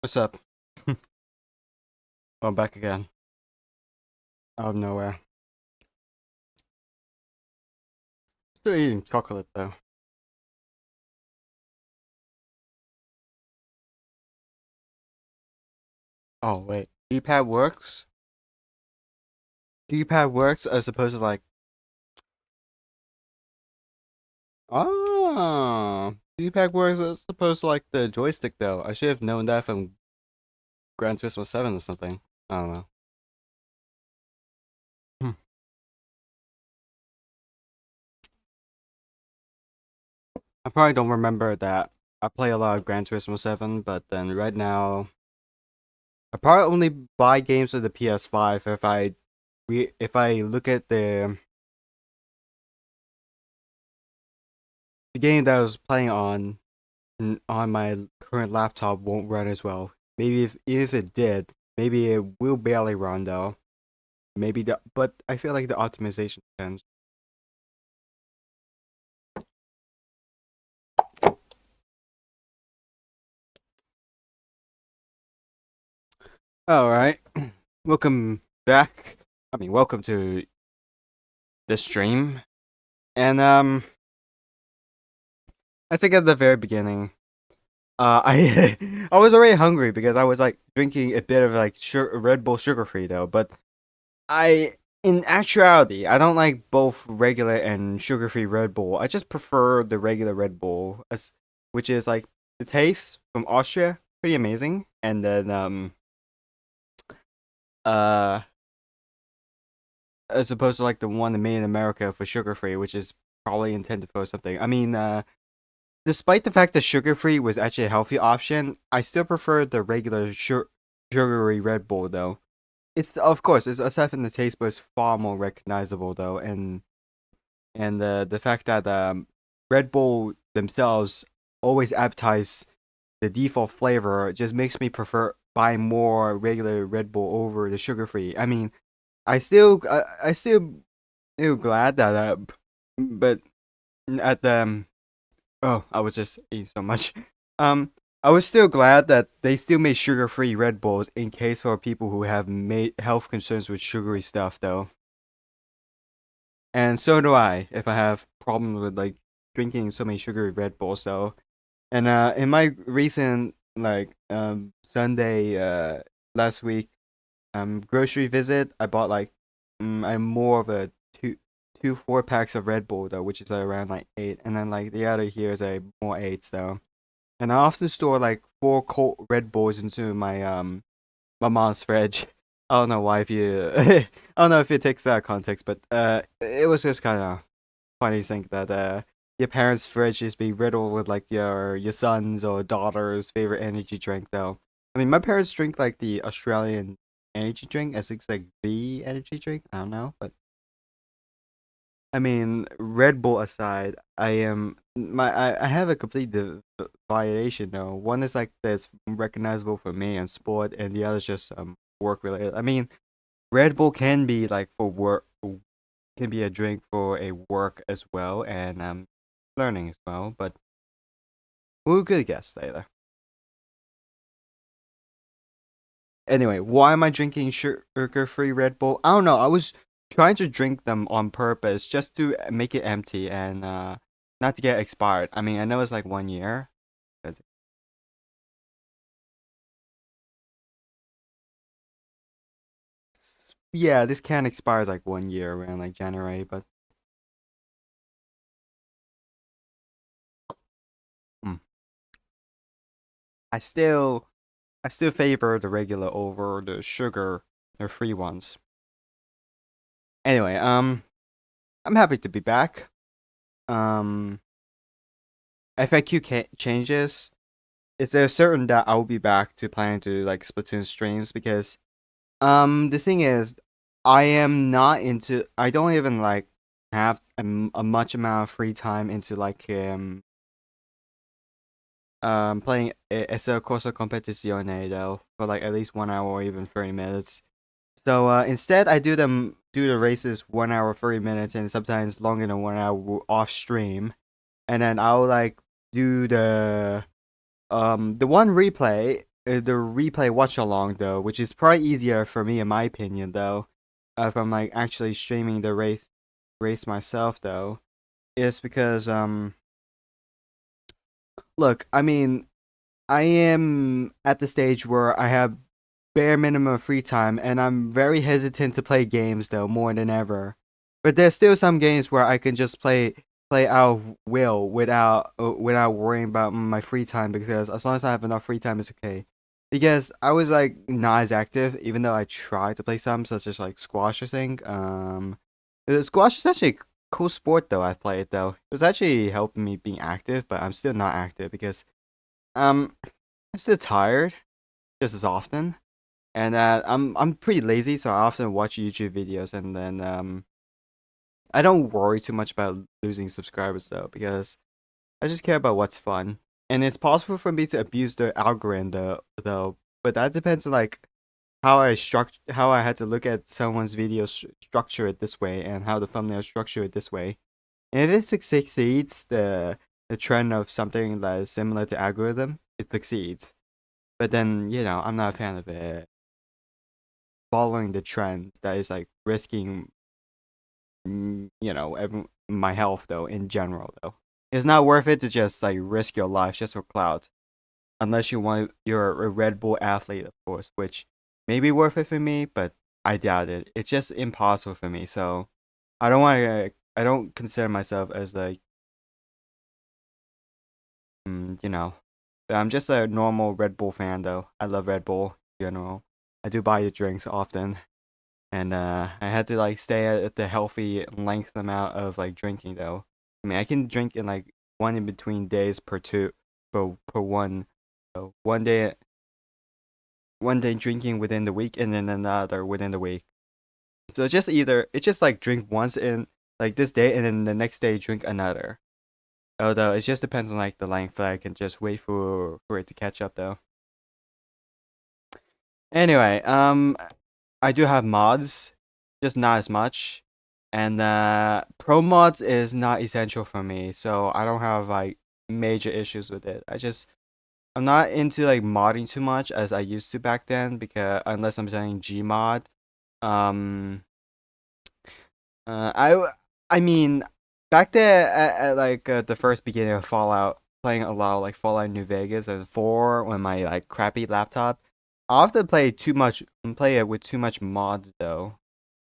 What's up? I'm back again. Out of nowhere. Still eating chocolate though. Oh wait. D-pad works? D-pad works as opposed to like D-pad works as opposed to like the joystick though. I should have known that from Gran Turismo 7 or something. I don't know. Hmm. I probably don't remember that. I play a lot of Gran Turismo 7, but then right now I probably only buy games of the PS5 if I look at the game that I was playing on my current laptop won't run as well. Maybe if it did, maybe it will barely run though. But I feel like the optimization depends. All right, welcome back. Welcome to the stream. And I think at the very beginning, I I was already hungry because I was like drinking a bit of like Red Bull sugar free though, but in actuality, I don't like both regular and sugar-free Red Bull. I just prefer the regular Red Bull, which is like the taste from Austria, pretty amazing. And then uh as opposed to like the one made in America for sugar-free, which is probably intended for something. Despite the fact that sugar-free was actually a healthy option, I still prefer the regular sugary Red Bull though. It's of course it's aside from the taste, but it's far more recognizable though, and the fact that Red Bull themselves always advertise the default flavor just makes me prefer buy more regular Red Bull over the sugar free. I still feel glad that but at the oh I was just eating so much um. I was still glad that they still made sugar-free Red Bulls in case for people who have made health concerns with sugary stuff, though. And so do I if I have problems with like drinking so many sugary Red Bulls though. And in my recent Sunday last week grocery visit, I bought like I'm more of a two 4 packs of Red Bull though, which is around like 8, and then like the other here is a more 8s though. And I often store like 4 cold Red Bulls into my mom's fridge. I don't know why if you I don't know if it takes that context, but it was just kind of funny to think that your parents' fridge is being riddled with like your son's or daughter's favorite energy drink though. I mean, my parents drink like the Australian energy drink, as it's like the energy drink. I don't know, but I mean, Red Bull aside, I have a complete variation though. One is like that's recognizable for me and sport, and the other is just work related. I mean, Red Bull can be like for work, can be a drink for a work as well, and learning as well. But who could guess later? Anyway, why am I drinking sugar-free Red Bull? I don't know. I was trying to drink them on purpose just to make it empty and not to get expired. I mean, I know it's like 1 year. But yeah, this can expires like 1 year around like January, but mm, I still I still favor the regular over the sugar, the free ones. Anyway, I'm happy to be back. Um, FAQ changes. Is there certain that I will be back to planning to like Splatoon streams because the thing is, I am not into. I don't even like have a much amount of free time into like playing essa corsa competizione though for like at least 1 hour or even 30 minutes. So instead, I do the races 1 hour 30 minutes and sometimes longer than 1 hour off stream, and then I'll like do the one replay the replay watch along though, which is probably easier for me in my opinion though, if I'm like actually streaming the race myself though, is because look, I mean, I am at the stage where I have bare minimum of free time, and I'm very hesitant to play games though more than ever. But there's still some games where I can just play out of will without worrying about my free time because as long as I have enough free time, it's okay. Because I was like not as active, even though I tried to play some, such as like squash or thing. Squash is actually a cool sport though. I play it though. It was actually helping me being active, but I'm still not active because um I'm still tired just as often. And I'm pretty lazy, so I often watch YouTube videos, and then I don't worry too much about losing subscribers though, because I just care about what's fun. And it's possible for me to abuse the algorithm though, but that depends on like how I had to look at someone's video structure it this way, and how the thumbnail structure it this way. And if it succeeds the trend of something that is similar to algorithm, it succeeds. But then I'm not a fan of it following the trends that is like risking my health though in general though. It's not worth it to just like risk your life just for clout, unless you're a Red Bull athlete, of course, which may be worth it for me, but I doubt it. It's just impossible for me. So I don't consider myself as like mm, you know I'm just a normal Red Bull fan though. I love Red Bull in general. I do buy the drinks often. And I had to like stay at the healthy length amount of like drinking though. I mean, I can drink in like one in between days per one. So one day drinking within the week, and then another within the week. So it's just like drink once in like this day, and then the next day drink another. Although it just depends on like the length that I can just wait for it to catch up though. Anyway, I do have mods, just not as much. And pro mods is not essential for me, so I don't have like major issues with it. I'm not into like modding too much as I used to back then, because unless I'm saying Gmod. Um uh I w- I mean, back there at like the first beginning of Fallout, playing a lot of like Fallout New Vegas and 4 on my like crappy laptop. I often play it with too much mods though,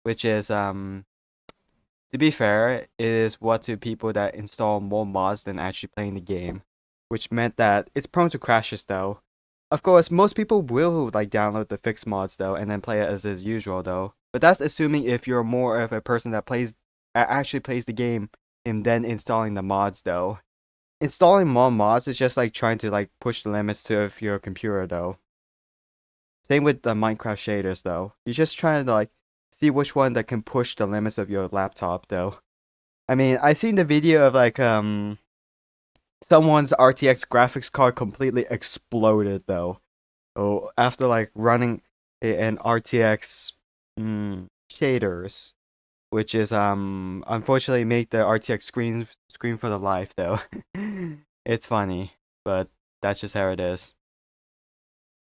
which is to be fair, it is what to people that install more mods than actually playing the game, which meant that it's prone to crashes though. Of course, most people will like download the fixed mods though and then play it as is usual though. But that's assuming if you're more of a person that actually plays the game and then installing the mods though. Installing more mods is just like trying to like push the limits to of your computer though. Same with the Minecraft shaders though. You're just trying to like see which one that can push the limits of your laptop though. I mean, I seen the video of like someone's RTX graphics card completely exploded though. Oh, after like running an RTX shaders, which is unfortunately make the RTX screen for the life though. It's funny, but that's just how it is.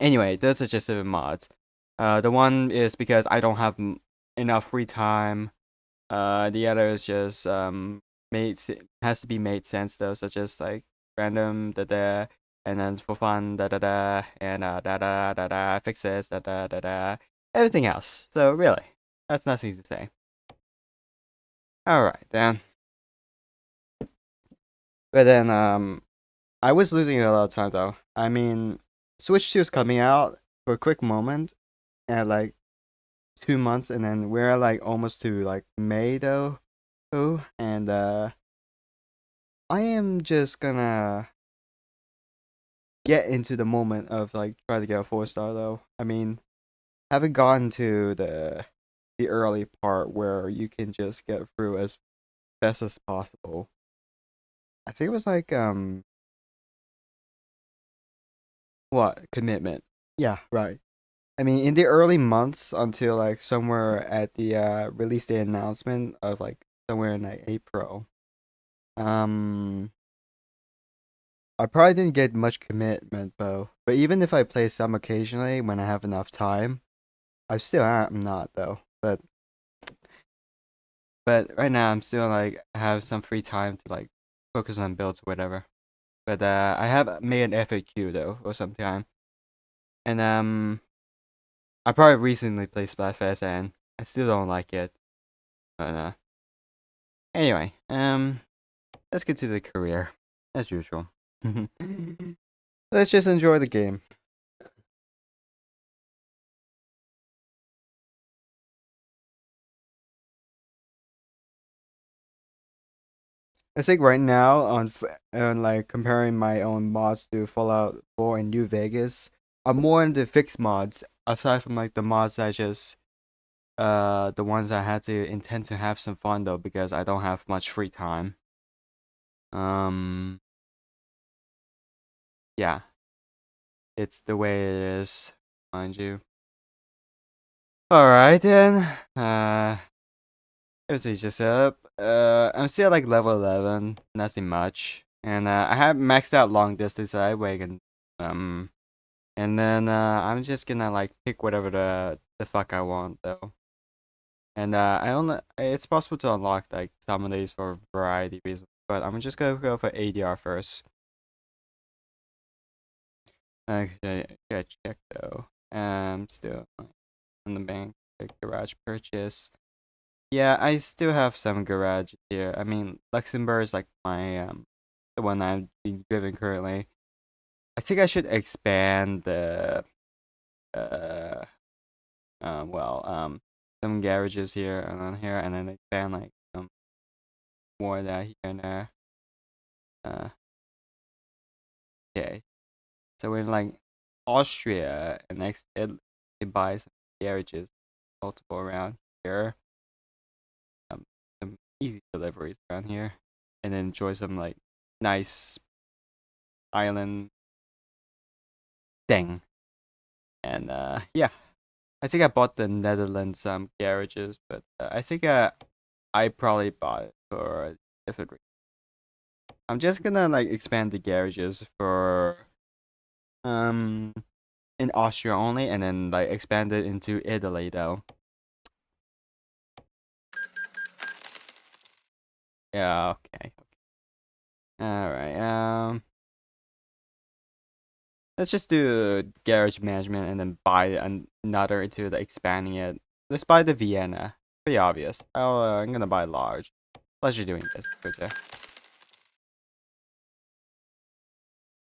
Anyway, those are just the mods. The one is because I don't have enough free time. The other is just has to be made sense though, such as like random da da, and then for fun da da da, and da da da da fixes da da da da, everything else. So really, that's nothing to say. All right then. But then I was losing a lot of time though. I mean, Switch 2 is coming out for a quick moment, at like 2 months, and then we're like almost to like May though. Oh, and I am just gonna get into the moment of like trying to get a 4 star though. I mean, haven't gotten to the early part where you can just get through as best as possible. I think it was like what commitment? Yeah, right. I mean, in the early months until like somewhere at the release day announcement of like somewhere in like April. Um, I probably didn't get much commitment though. But even if I play some occasionally when I have enough time, I still am not though. But right now I'm still like have some free time to like focus on builds or whatever. But I have made an FAQ though for some time. And I probably recently played Splatfest and I still don't like it. But anyway, let's get to the career. As usual. Let's just enjoy the game. I think right now on like comparing my own mods to Fallout 4 and New Vegas, I'm more into fixed mods aside from like the mods that just the ones I had to intend to have some fun though because I don't have much free time. Um yeah, it's the way it is, mind you. All right then. It was just up. I'm still like level 11, nothing much. And I have maxed out long distance where um and then I'm just gonna like pick whatever the fuck I want though. And I only it's possible to unlock like some of these for a variety of reasons, but I'm just gonna go for ADR first. Okay, yeah, check though. Still on the bank, like garage purchase. Yeah, I still have some garage here. I mean, Luxembourg is like my the one I'm being driven currently. I think I should expand the uh well some garages here and then here and then expand like more of that here and there. Uh okay. So in like Austria and next it buys some garages multiple around here. Um some easy deliveries around here. And then enjoy some like nice island thing. And yeah. I think I bought the Netherlands garages, but I think I probably bought it for a different reason. I'm just gonna like expand the garages for um in Austria only, and then like expand it into Italy though. Yeah, okay. All right. Let's just do garage management and then buy another into the expanding it. Let's buy the Vienna. Pretty obvious. I'm gonna buy large. Pleasure doing this. Okay.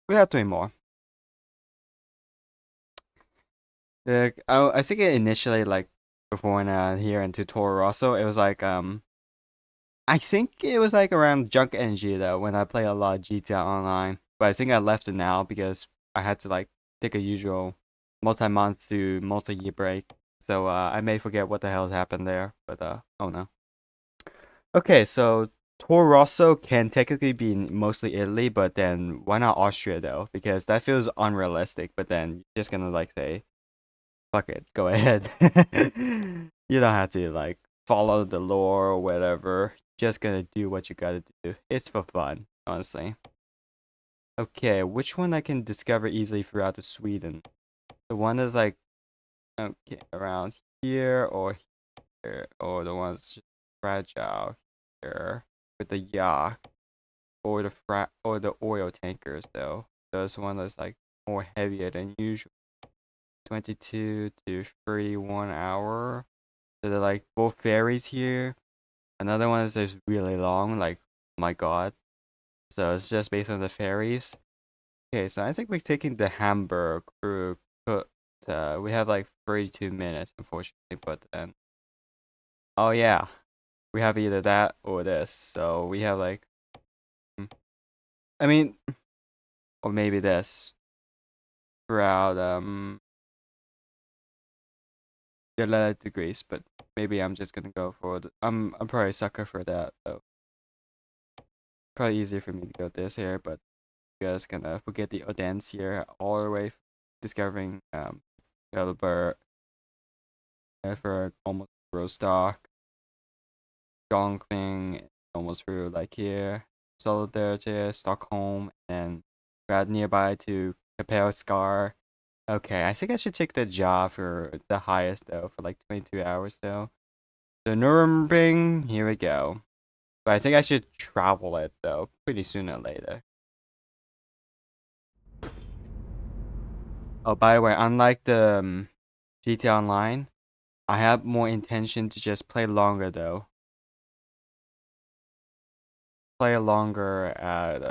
We have three more. I think it initially like before here into Toro Rosso, it was like I think it was like around Junk NG though when I play a lot of GTA Online. But I think I left it now because I had to like take a usual multi-month to multi-year break. So I may forget what the hell happened there. But oh no. Okay, so Toro Rosso can technically be mostly Italy, but then why not Austria though? Because that feels unrealistic. But then you're just gonna like say fuck it, go ahead. You don't have to like follow the lore or whatever. Just gonna do what you gotta do. It's for fun, honestly. Okay, which one I can discover easily throughout the Sweden? The one that's like okay around here or here, or the one's just fragile here with the yacht, or the oil tankers though. Those one that's like more heavier than usual. 22 to 31 hour. So they're like both ferries here. Another one is just really long, like oh my god. So it's just based on the ferries. Okay, so I think we're taking the Hamburg route. But we have like 32 minutes, unfortunately. But then, oh yeah, we have either that or this. So we have like, mm, I mean, or maybe this throughout the Atlantic degrees. But maybe I'm just gonna go for the. I'm probably a sucker for that. So probably easier for me to go this here, but you guys can forget the Odense here all the way discovering Heidelberg, Erfurt, almost Rostock, Jönköping, almost through like here, Solidarity, Stockholm, and grad nearby to compare Scar. Okay, I think I should take the job for the highest though, for like 22 hours though. The Nuremberg, here we go. But I think I should travel it though, pretty sooner or later. Oh, by the way, unlike the GTA Online, I have more intention to just play longer though. Play longer at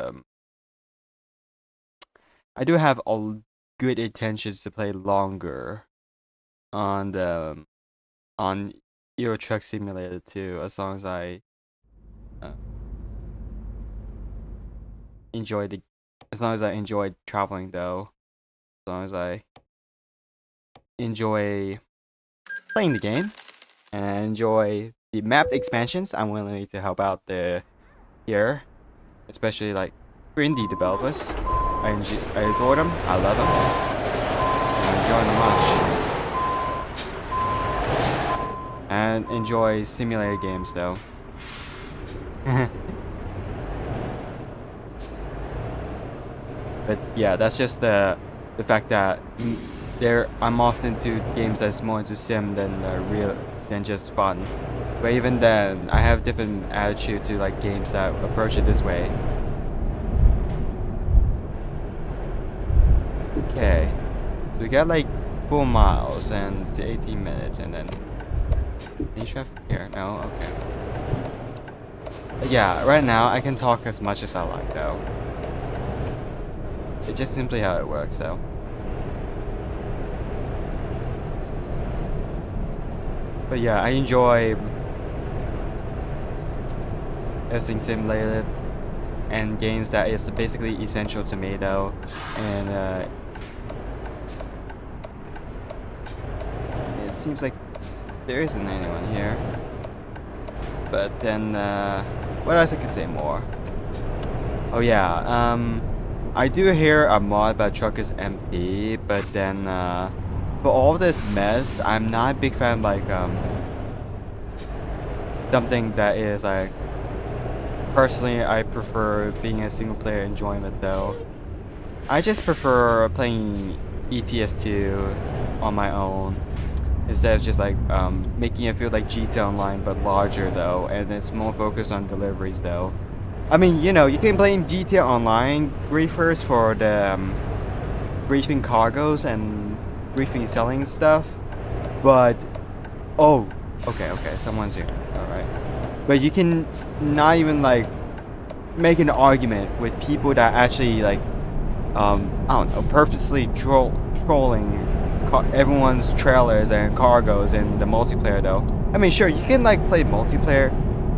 I do have all good intentions to play longer on the on Euro Truck Simulator too, as long as I uh, enjoy the as long as I enjoy traveling though, as long as I enjoy playing the game and enjoy the map expansions, I'm willing to help out the here, especially like for indie developers. I adore them, I love them, I enjoy them much, and enjoy simulator games though. But yeah, that's just the fact that I'm often to games that's more into sim than real than just fun. But even then, I have different attitude to like games that approach it this way. Okay, we got like 4 miles and 18 minutes, and then any traffic here? No, okay. But yeah, right now I can talk as much as I like though. It's just simply how it works, so. But yeah, I enjoy racing simulated and games that is basically essential to me though, and it seems like there isn't anyone here. But then, what else I can say more? Oh yeah, I do hear a mod about Truckers MP, but then for all this mess, I'm not a big fan of like something that is like personally I prefer being a single player enjoyment though. I just prefer playing ETS2 on my own instead of just like making it feel like GTA Online but larger though, and it's more focused on deliveries though. I mean, you know, you can blame GTA Online briefers for the briefing cargoes and briefing selling stuff, but oh, okay, someone's here, all right. But you can not even like make an argument with people that actually like I don't know, purposely trolling everyone's trailers and cargoes in the multiplayer though. I mean, sure, you can like play multiplayer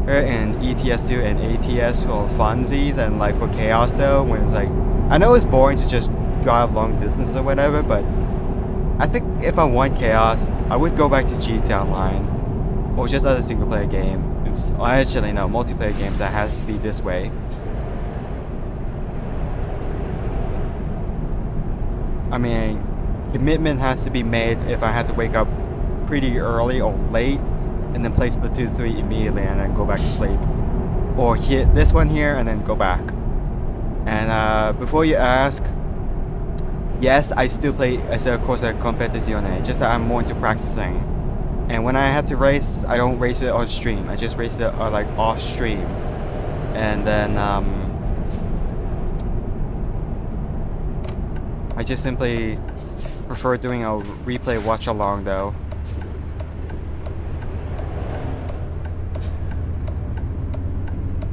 in ETS2 and ATS for funsies and like for chaos though, when it's like, I know it's boring to just drive long distance or whatever, but I think if I want chaos, I would go back to GTA Online or just other single player games. Actually no, multiplayer games that has to be this way. I mean, commitment has to be made if I had to wake up pretty early or late and then play Splatoon 3 immediately and then go back to sleep. Or hit this one here and then go back. And before you ask, yes, I still play as a Corsa Competizione, just that I'm more into practicing. And when I have to race, I don't race it on stream, I just race it like off stream. And then I just simply prefer doing a replay watch along though.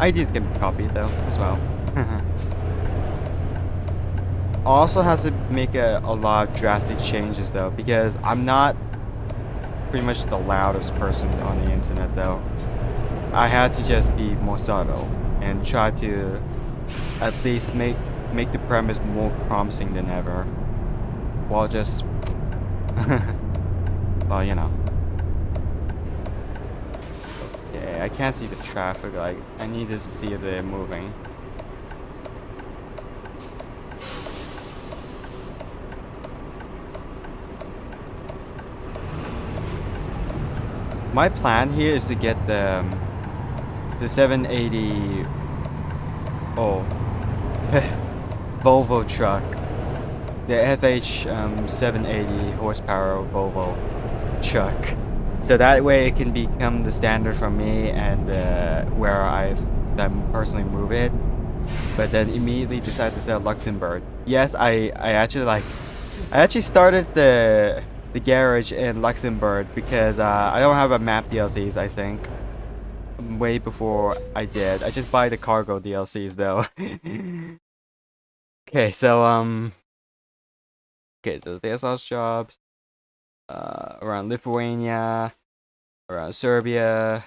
IDs can be copied though as well. Also has to make a lot of drastic changes though, because I'm not pretty much the loudest person on the internet though. I had to just be more subtle and try to at least make the premise more promising than ever, while just well, you know. I can't see the traffic, like, I need to see if they're moving. My plan here is to get the 780. Oh. Volvo truck, the FH 780 horsepower Volvo truck. So that way it can become the standard for me and where I personally move it. But then immediately decide to sell Luxembourg. Yes, I actually started the garage in Luxembourg because I don't have a map DLCs, I think. Way before I did. I just buy the cargo DLCs though. Okay, so there's our jobs around Lithuania, around Serbia,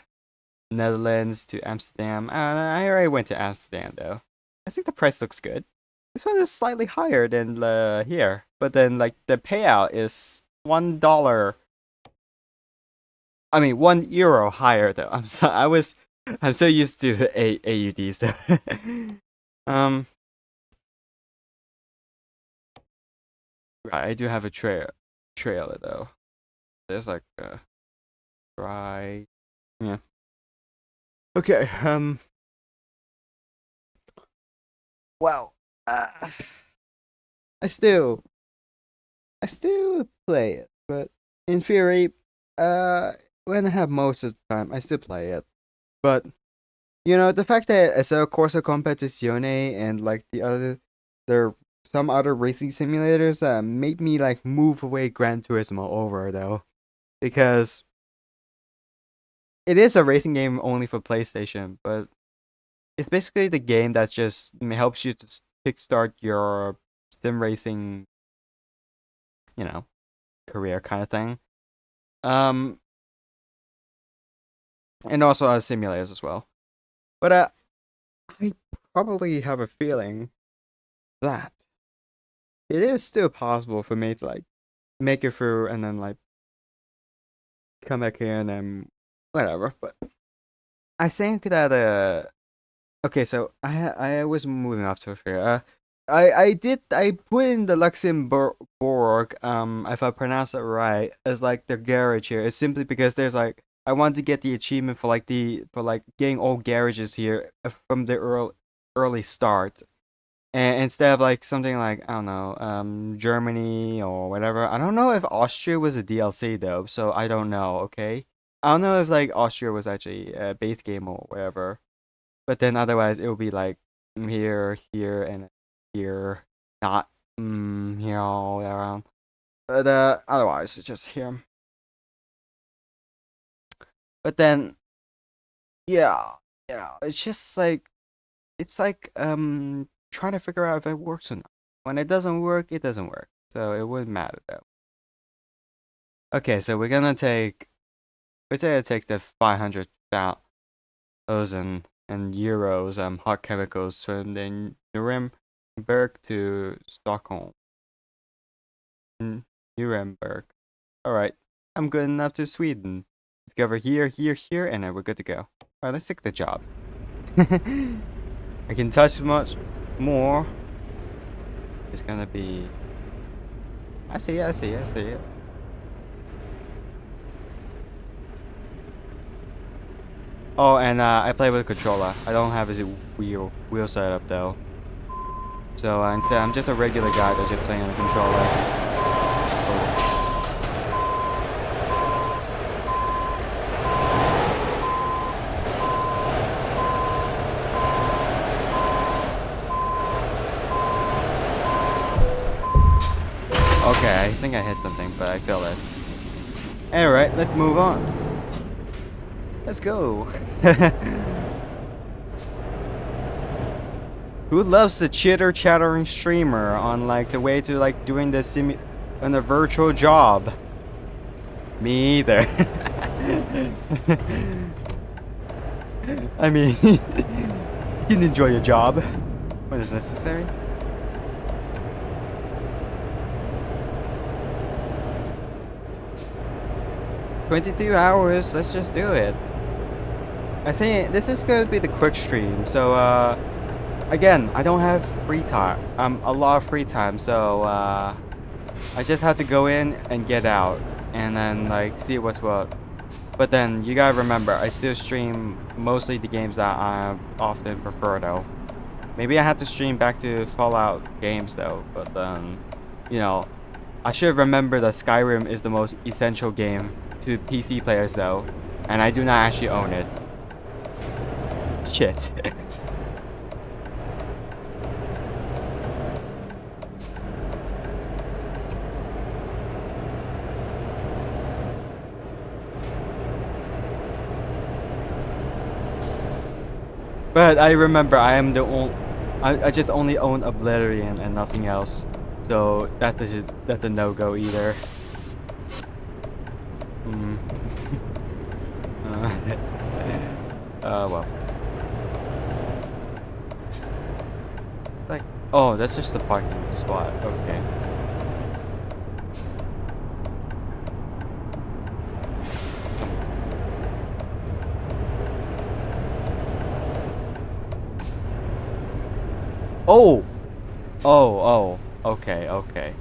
Netherlands to Amsterdam. I already went to Amsterdam though. I think the price looks good. This one is slightly higher than here, but then like the payout is $1. I mean €1 higher though. I'm so used to AUDs though. Right, I do have a trailer though. There's like dry. Yeah. Okay. Well, I still play it, but in theory, when I have most of the time, I still play it. But the fact that I saw Corsa Competizione and like there some other racing simulators made me like move away Gran Turismo over though, because it is a racing game only for PlayStation, but it's basically the game that just helps you to kickstart your sim racing, career kind of thing. And also has simulators as well. But I probably have a feeling that it is still possible for me to like make it through and then like come back here and then whatever. But I think that okay, so I was moving off to here. I put in the Luxembourg, if I pronounce it right, as like the garage here. It's simply because there's like I want to get the achievement for like getting all garages here from the early start. And instead of like something like I don't know, Germany or whatever. I don't know if Austria was a DLC though, so I don't know, okay? I don't know if like Austria was actually a base game or whatever. But then otherwise it will be like here, here, and here, not here all around. But otherwise it's just here. But then yeah, it's just like trying to figure out if it works or not. When it doesn't work, it doesn't work. So it wouldn't matter though. Okay, so we're gonna take the 500,000 and euros hot chemicals from the Nuremberg to Stockholm. Nuremberg. Alright. I'm good enough to Sweden. Discover here, here, here, and then we're good to go. Alright, let's take the job. I can touch much more. It's gonna be I see it. Oh, and I play with a controller. I don't have a wheel setup though. So instead, I'm just a regular guy that's just playing on a controller. Okay, I think I hit something, but I feel it. Alright, let's move on. Let's go. Who loves the chitter-chattering streamer on like the way to like doing the on a virtual job? Me either. I mean, you can enjoy your job when it's necessary. "22 hours, let's just do it." I think this is going to be the quick stream, so again, I don't have free time. A lot of free time, so I just have to go in and get out, and then like see what's what. But then you gotta remember, I still stream mostly the games that I often prefer though. Maybe I have to stream back to Fallout games though, but you know, I should remember that Skyrim is the most essential game to PC players though, and I do not actually own it. Shit. But I remember I am the only. I just only own Oblivion and nothing else, so that's a no go either. Hmm. Well. Like, oh, that's just the parking spot. Okay. Oh! Oh, okay, okay.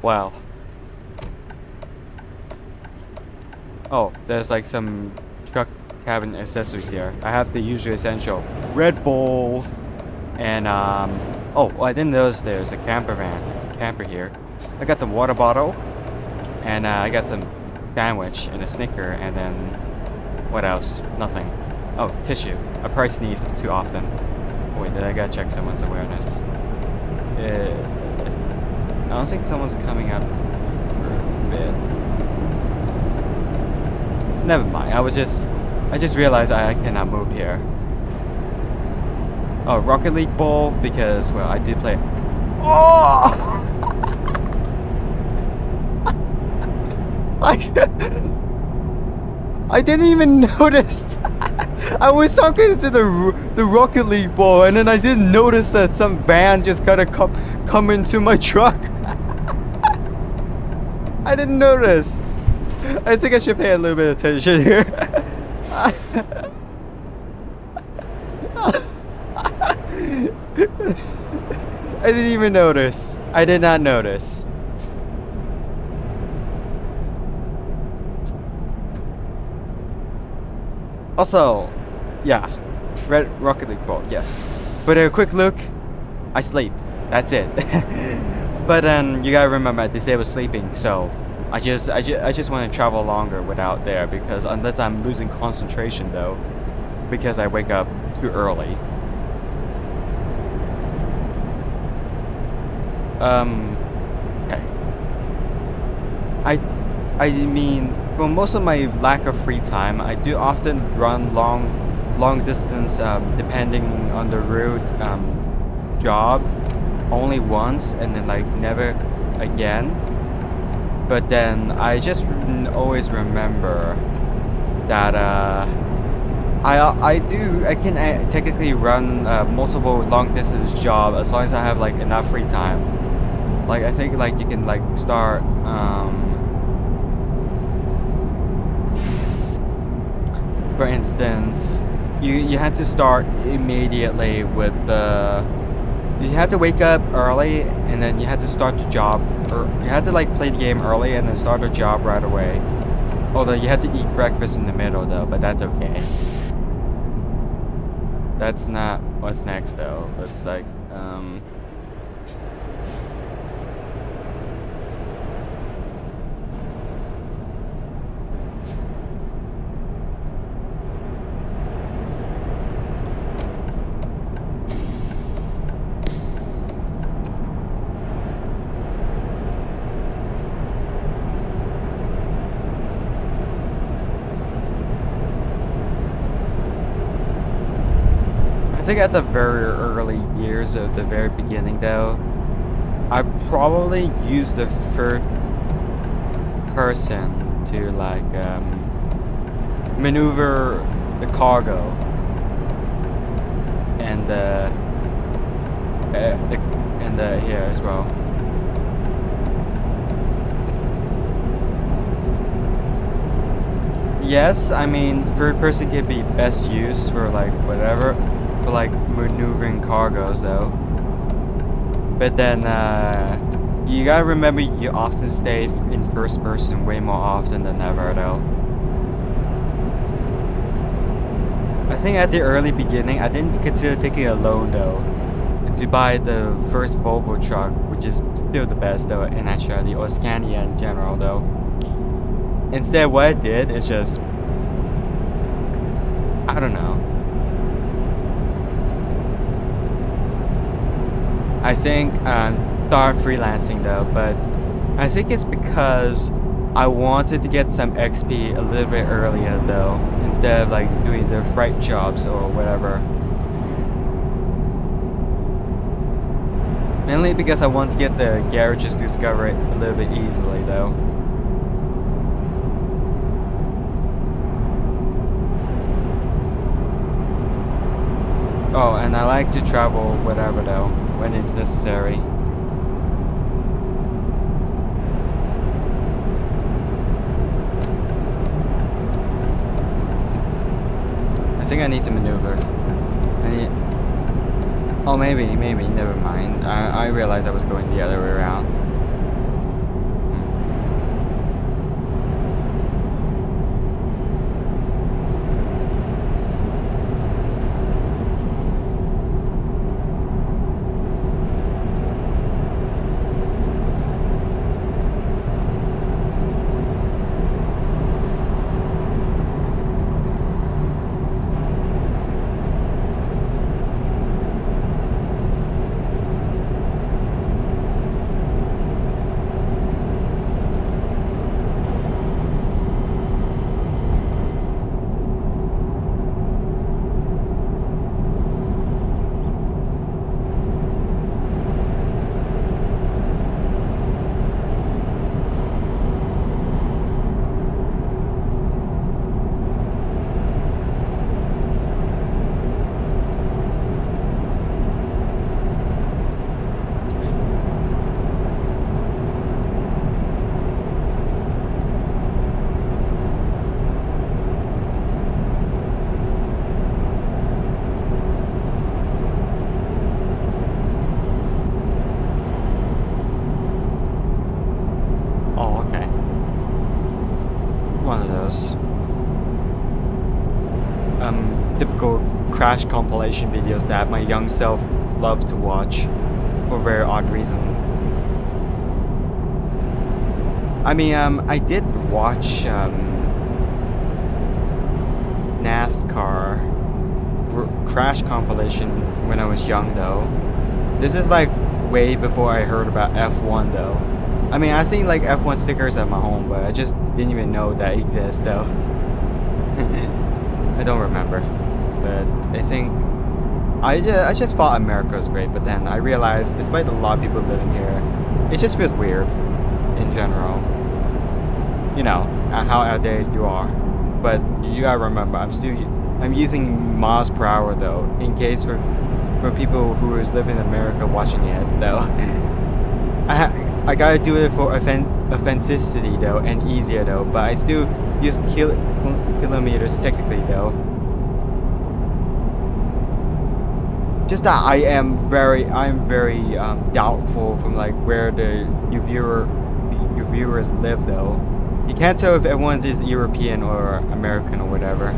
Wow. Oh, there's like some truck cabin accessories here. I have the usual essential Red Bull and oh, I didn't notice there's a camper here. I got some water bottle and I got some sandwich and a Snicker and then what else? Nothing. Oh, tissue. I probably sneeze too often. Oh, wait, I gotta check someone's awareness. I don't think someone's coming up for a bit. Never mind. I just realized I cannot move here. Oh, Rocket League Ball because well, I did play. Oh! I didn't even notice. I was talking to the Rocket League ball, and then I didn't notice that some van just gotta come into my truck. I didn't notice. I think I should pay a little bit of attention here. I didn't even notice. I did not notice. Also, yeah, Red Rocket League ball, yes. But a quick look, I sleep. That's it. But you gotta remember I disabled sleeping, so I just want to travel longer without there because unless I'm losing concentration though, because I wake up too early. Okay. I mean, for most of my lack of free time, I do often run long distance, depending on the route, job, only once and then like never again. But then I just always remember that I can technically run multiple long distance job as long as I have like enough free time. Like I think like you can like start for instance, you had to start immediately with the. You had to wake up early, and then you had to start the job. Or you had to like play the game early, and then start the job right away. Although you had to eat breakfast in the middle, though, but that's okay. That's not what's next, though. It's like I think at the very early years of the very beginning though, I probably used the third person to like maneuver the cargo and here as well. Yes, I mean third person can be best used for like whatever. For like maneuvering cargoes though. But then you gotta remember you often stay in first person way more often than ever though. I think at the early beginning, I didn't consider taking a loan though to buy the first Volvo truck, which is still the best though in actuality, or Scania in general though. Instead, what I did is just, I don't know. I think start freelancing though, but I think it's because I wanted to get some XP a little bit earlier though, instead of like doing the freight jobs or whatever. Mainly because I want to get the garages to discover it a little bit easily though. Oh, and I like to travel whatever though, when it's necessary. I think I need to maneuver. I need. Oh, maybe, never mind. I realized I was going the other way around. Oh, okay. One of those typical crash compilation videos that my young self loved to watch for a very odd reason. I mean, I did watch NASCAR crash compilation when I was young though. This is like way before I heard about F1 though. I mean, I seen like F1 stickers at my home, but I just didn't even know that exists though. I don't remember, but I think I just thought America was great, but then I realized, despite a lot of people living here, it just feels weird in general. You know, how outdated you are, but you gotta remember, I'm using miles per hour though, in case for people who is living in America watching it though. I gotta do it for authenticity though, and easier though, but I still use kilometers technically though. Just that I'm very doubtful from like where your viewers live though. You can't tell if everyone's is European or American or whatever.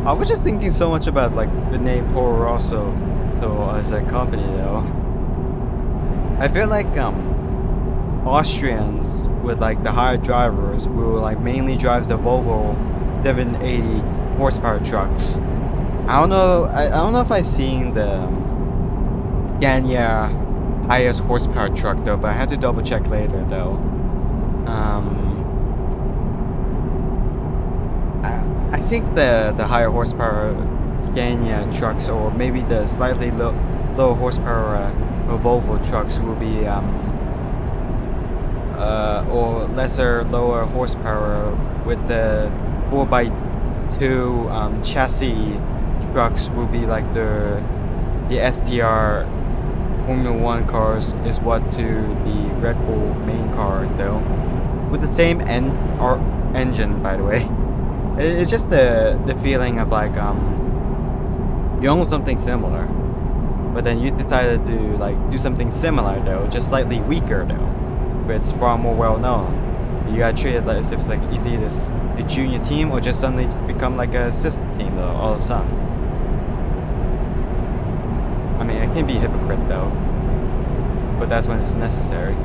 I was just thinking so much about like the name Toro Rosso as a company though. I feel like Austrians with like the higher drivers will like mainly drive the Volvo 780 horsepower trucks. I don't know if I seen the Scania highest horsepower truck though, but I had to double check later though. I think the higher horsepower Scania trucks, or maybe the slightly low horsepower Volvo trucks will be or lesser lower horsepower with the 4x2 chassis trucks will be like the STR Formula One cars is what to the Red Bull main car though, with the same engine by the way. It's just the feeling of like you own something similar, but then you decided to like do something similar though, just slightly weaker though, but it's far more well known. You gotta treat it like as if it's like easy this a junior team or just suddenly become like a sister team though all of a sudden. I mean, I can't be a hypocrite though, but that's when it's necessary.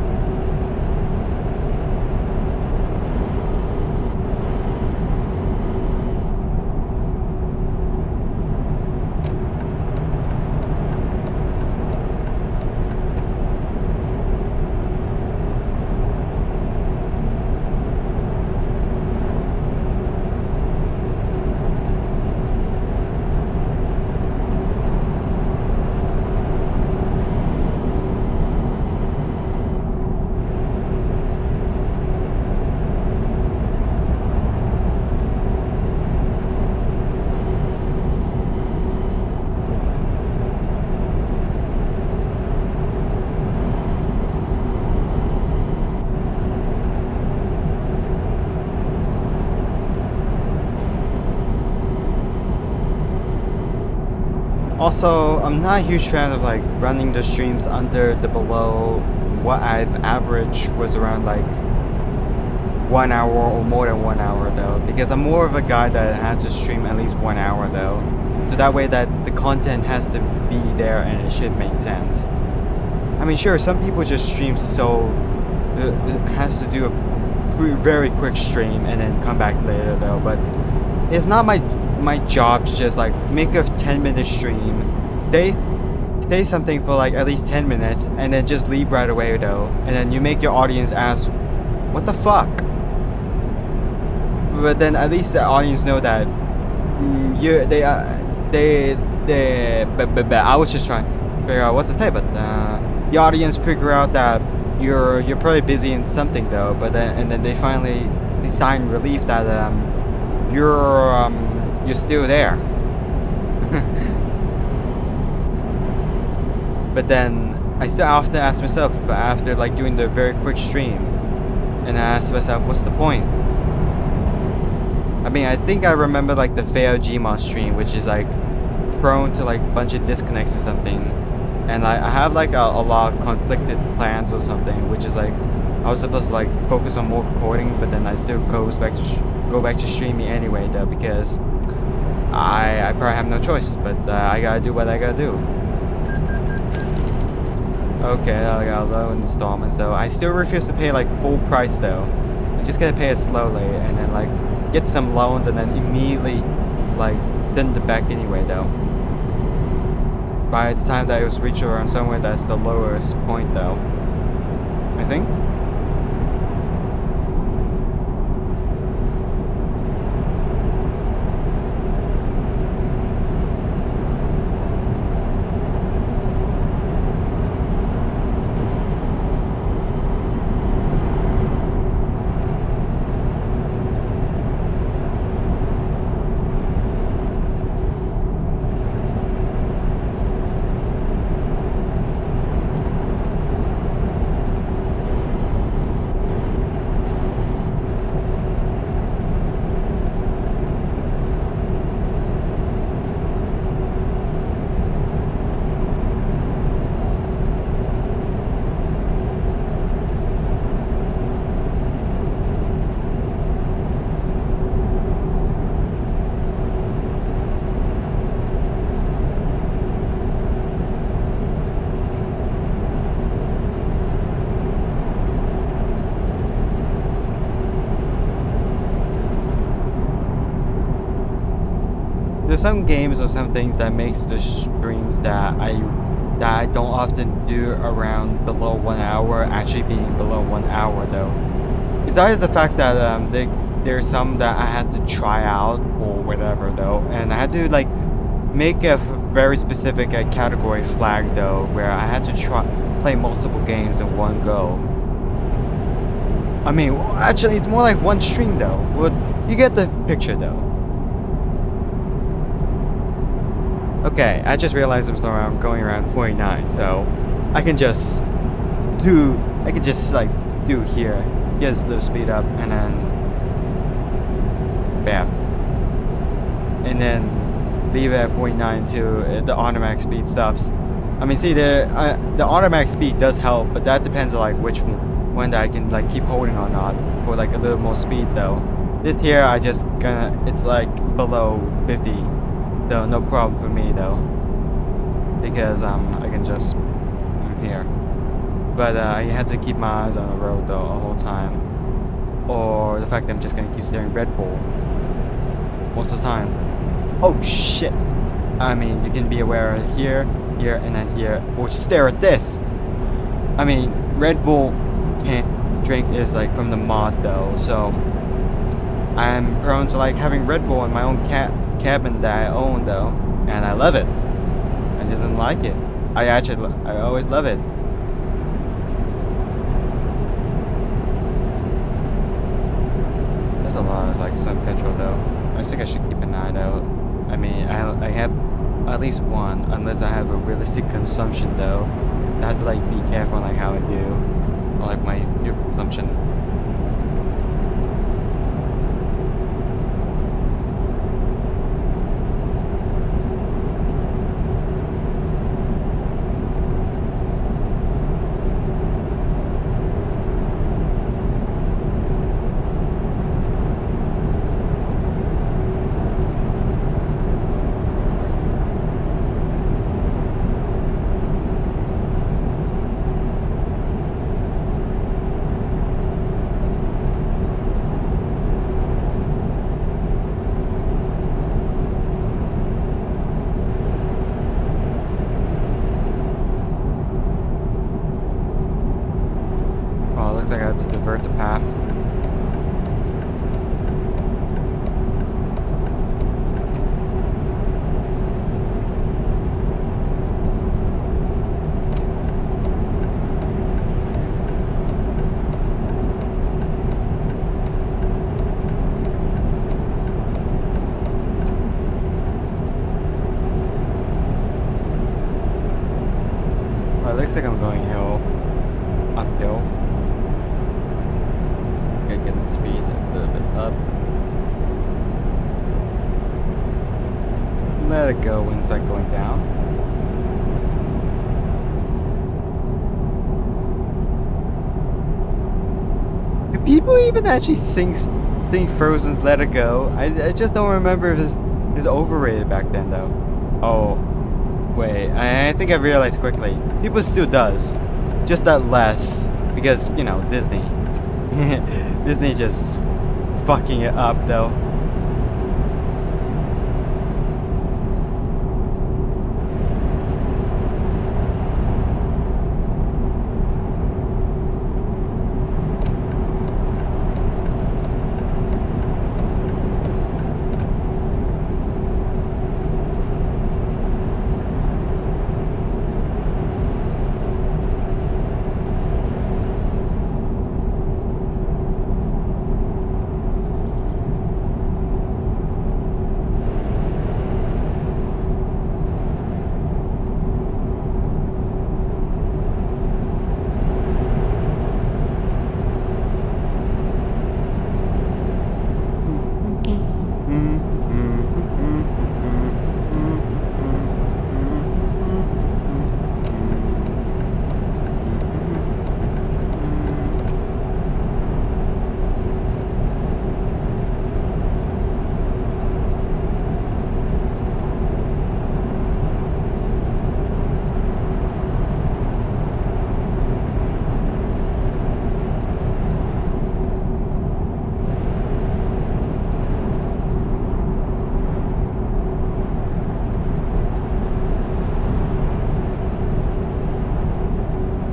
Also, I'm not a huge fan of like running the streams under the below what I've averaged was around like 1 hour or more than 1 hour though, because I'm more of a guy that has to stream at least 1 hour though, so that way that the content has to be there and it should make sense. I mean, sure, some people just stream so it has to do a very quick stream and then come back later though, but it's not my job to just like make a 10-minute stream, say something for like at least 10 minutes and then just leave right away though, and then you make your audience ask what the fuck, but then at least the audience know that but I was just trying to figure out what to say, but the audience figure out that you're probably busy in something though, but then they finally sign relief that you're still there. But then I still often ask myself after like doing the very quick stream, and I ask myself, what's the point? I mean, I think I remember like the fail Gmod stream, which is like prone to like a bunch of disconnects or something, and I have like a lot of conflicted plans or something, which is like I was supposed to like focus on more recording, but then I still go back to streaming anyway though, because I probably have no choice, but I gotta do what I gotta do. Okay, I got low installments though. I still refuse to pay like full price though. I just gotta pay it slowly and then like get some loans and then immediately like send it back anyway though. By the time that it was reached around somewhere that's the lowest point though, I think. There's some games or some things that makes the streams that I don't often do around below 1 hour actually being below 1 hour though. It's either the fact that there's some that I had to try out or whatever though, and I had to like make a very specific category flag though, where I had to play multiple games in one go. I mean, well, actually, it's more like one stream though. Well, you get the picture though. Okay, I just realized it was around going around 49, so I can just like do here, get a little speed up, and then bam, and then leave it at 49 to the automatic speed stops. I mean, see the automatic speed does help, but that depends on like which one that I can like keep holding or not for like a little more speed though. This here I just it's like below 50, so no problem for me though, because I can just here. But I had to keep my eyes on the road though the whole time, or the fact that I'm just gonna keep staring Red Bull most of the time. Oh shit! I mean, you can be aware of here, here, and then here, or stare at this. I mean, Red Bull can't drink is like from the mod though, so I'm prone to like having Red Bull in my own cabin that I own though, and I love it. I just don't like it. I always love it. There's a lot of like sun petrol though. I think I should keep an eye out. I mean, I have at least one, unless I have a realistic consumption though. So I have to like be careful on like how I do, or like my fuel consumption. Oh, it looks like I have to divert the path. Well, it looks like I'm going uphill. Gotta get the speed a little bit up. Let it go when it's like going down. Do people even actually sing Frozen's Let It Go? I just don't remember if it's overrated back then though. Oh, wait, I think I realized quickly. People still does, just that less, because, you know, Disney. Disney just fucking it up though.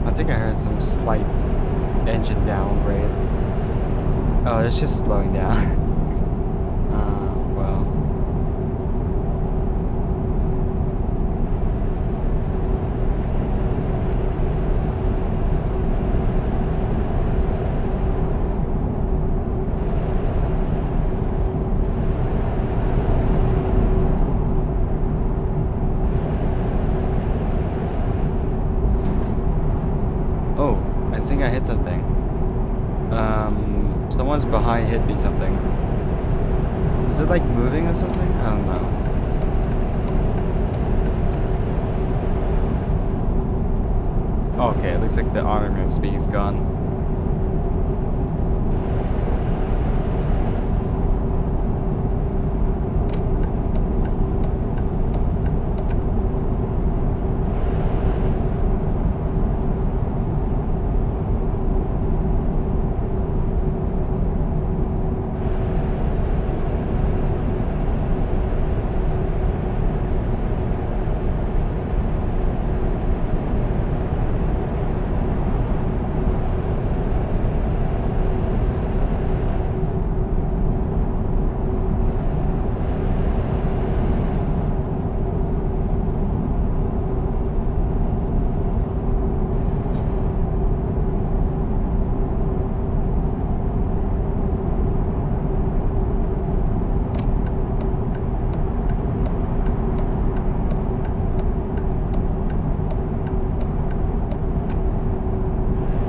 I think I heard some slight engine downgrade. Oh, it's just slowing down. Well. one's behind hit me something. Is it like moving or something? I don't know. Okay, it looks like the armament speed is gone.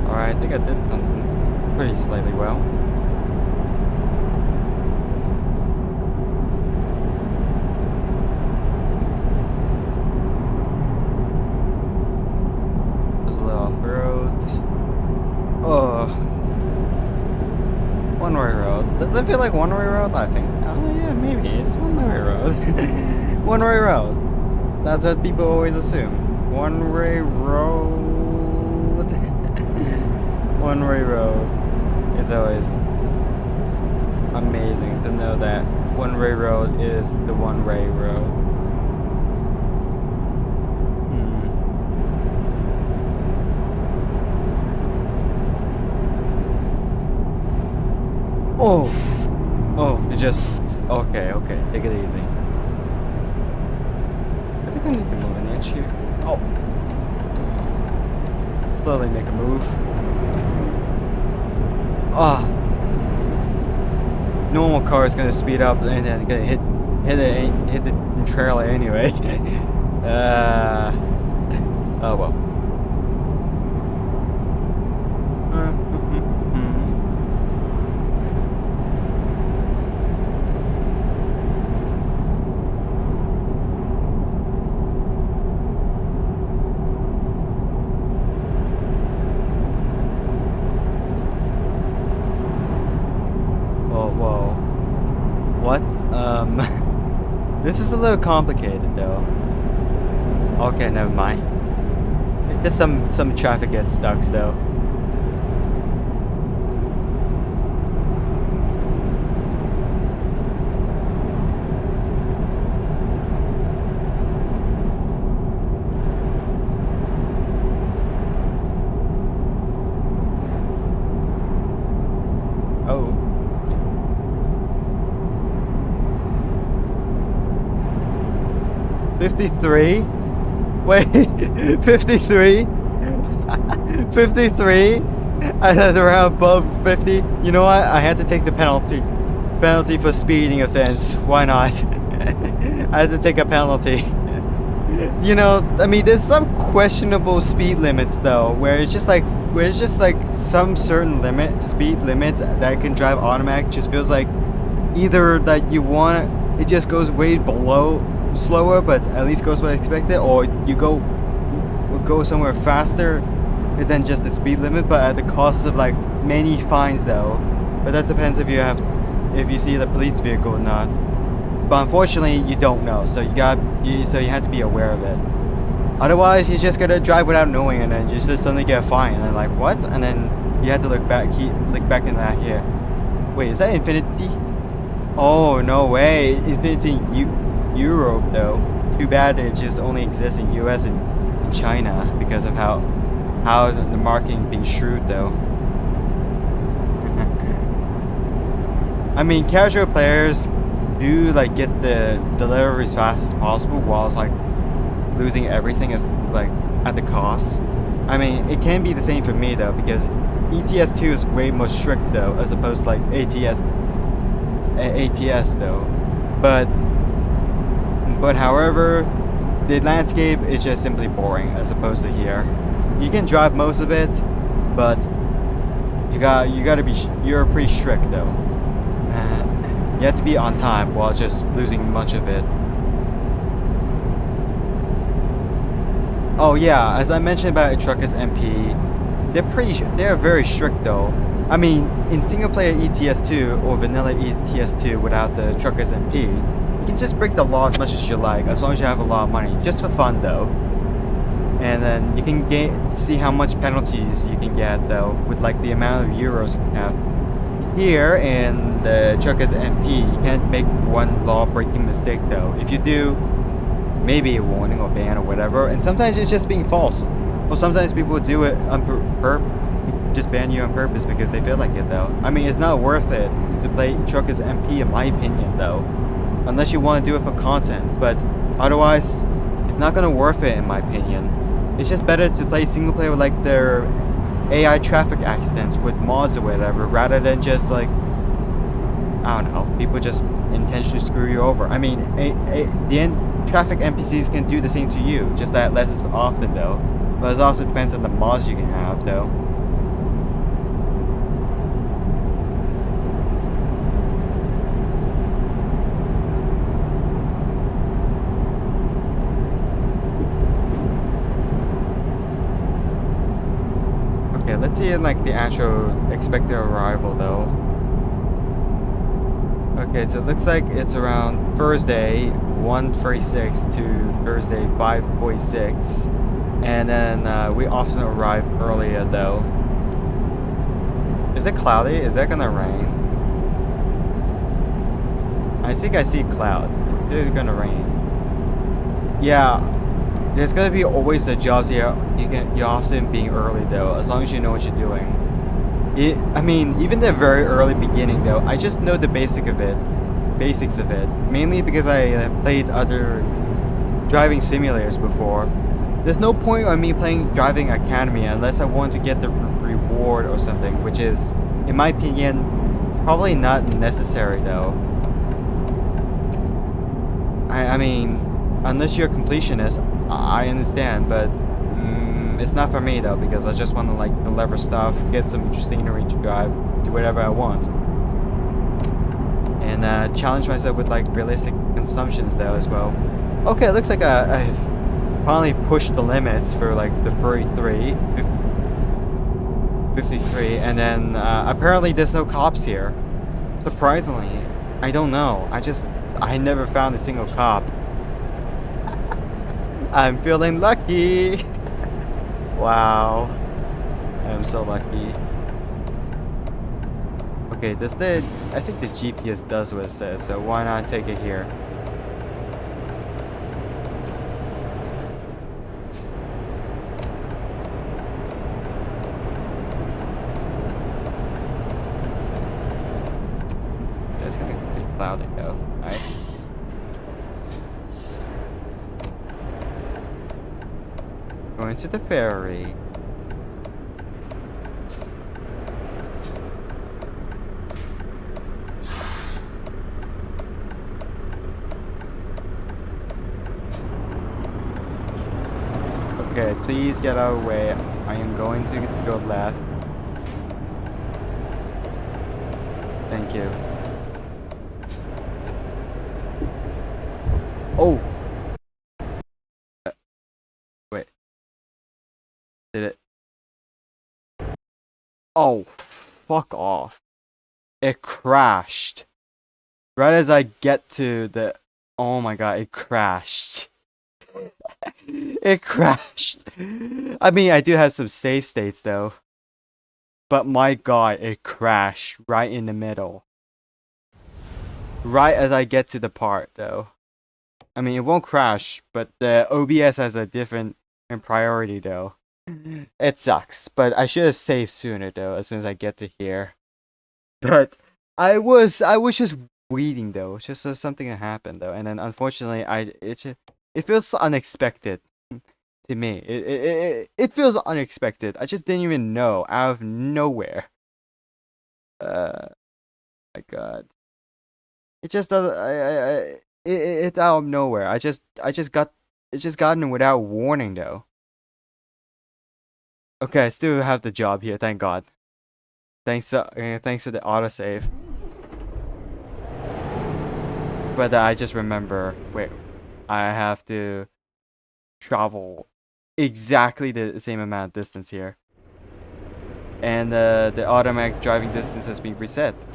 Alright, I think I did something pretty slightly well. Just a little off-road. Oh. One-way road. Does it feel like one-way road? I think. Oh yeah, maybe. It's one-way road. One-way road. That's what people always assume. One-way road. One-way road. It's always amazing to know that one-way road is the one-way road. Oh! Oh, it just... Okay, okay. Take it easy. I think I need to move an inch here. Oh! Slowly make a move. Ah! Normal car is gonna speed up and then gonna hit the trailer anyway. Oh well. Whoa. What? This is a little complicated though. Okay, never mind. Just some traffic gets stuck though. Oh. 53? Wait, 53? 53? I had around above 50. You know what? I had to take the penalty. Penalty for speeding offense. Why not? I had to take a penalty. You know, I mean, there's some questionable speed limits though, where it's just like some certain speed limits that can drive automatic just feels like either that you want it just goes way below slower, but at least goes what I expected, or you go somewhere faster than just the speed limit, but at the cost of like many fines though. But that depends if you see the police vehicle or not. But unfortunately, you don't know, so you have to be aware of it. Otherwise, you're just gonna drive without knowing, and then you just suddenly get a fine, and then like what? And then you have to look back in that here. Wait, is that Infinity? Oh no way, Infinity Europe though. Too bad it just only exists in US and in China because of how the marketing being shrewd though. I mean, casual players do like get the delivery as fast as possible whilst like losing everything is like at the cost. I mean, it can be the same for me though, because ETS2 is way more strict though, as opposed to like ATS though. But however, the landscape is just simply boring as opposed to here. You can drive most of it, but You gotta be you're pretty strict though. You have to be on time while just losing much of it. Oh yeah, as I mentioned about Truckers MP, they're very strict though. I mean, in single player ETS2 or vanilla ETS2 without the Truckers MP, you can just break the law as much as you like, as long as you have a lot of money, just for fun though. And then you can see how much penalties you can get though, with like the amount of euros you can have. Here in the Truckers MP, you can't make one law-breaking mistake though. If you do, maybe a warning or ban or whatever, and sometimes it's just being false. Or sometimes people do it just ban you on purpose because they feel like it though. I mean, it's not worth it to play Truckers MP in my opinion though, unless you want to do it for content, but otherwise, it's not gonna worth it in my opinion. It's just better to play single player with like their AI traffic accidents with mods or whatever, rather than just like, I don't know, people just intentionally screw you over. I mean, the end traffic NPCs can do the same to you, just that less is often though. But it also depends on the mods you can have though. Okay, let's see like the actual expected arrival though. Okay, so it looks like it's around Thursday 1:36 to Thursday 5:46, and then we often arrive earlier though. Is it cloudy? Is that gonna rain? I think I see clouds. It's gonna rain. Yeah, there's gonna be always the jobs here. You're often being early though, as long as you know what you're doing. I mean, even the very early beginning though, I just know the basics of it. Mainly because I have played other driving simulators before. There's no point on me playing Driving Academy unless I want to get the reward or something, which is, in my opinion, probably not necessary though. I mean, unless you're a completionist, I understand, but it's not for me though, because I just want to like deliver stuff, get some scenery to drive, do whatever I want, and challenge myself with like realistic consumptions though as well. Okay, it looks like I finally pushed the limits for like the 53, and then apparently there's no cops here. Surprisingly, I don't know. I never found a single cop. I'm feeling lucky. Wow. I'm so lucky. Okay, I think the GPS does what it says, so why not take it here? It's gonna be cloudy though, right? Going to the ferry. Okay, please get out of the way. I am going to go left. Thank you. Oh! Wait. Did it? Oh, fuck off. It crashed. Right as I get to the... Oh my god, it crashed. It crashed. I mean, I do have some save states though. But my god, it crashed right in the middle. Right as I get to the part though. I mean, it won't crash, but the OBS has a different priority though. It sucks, but I should have saved sooner though, as soon as I get to here. But I was just waiting though, it's just something that happened though, and then unfortunately it feels unexpected to me. It feels unexpected. I just didn't even know out of nowhere. My God, it just doesn't. It's out of nowhere. It just gotten without warning though. Okay, I still have the job here, thank God. thanks to the autosave. But I just remember, wait, I have to travel exactly the same amount of distance here. And the automatic driving distance has been reset.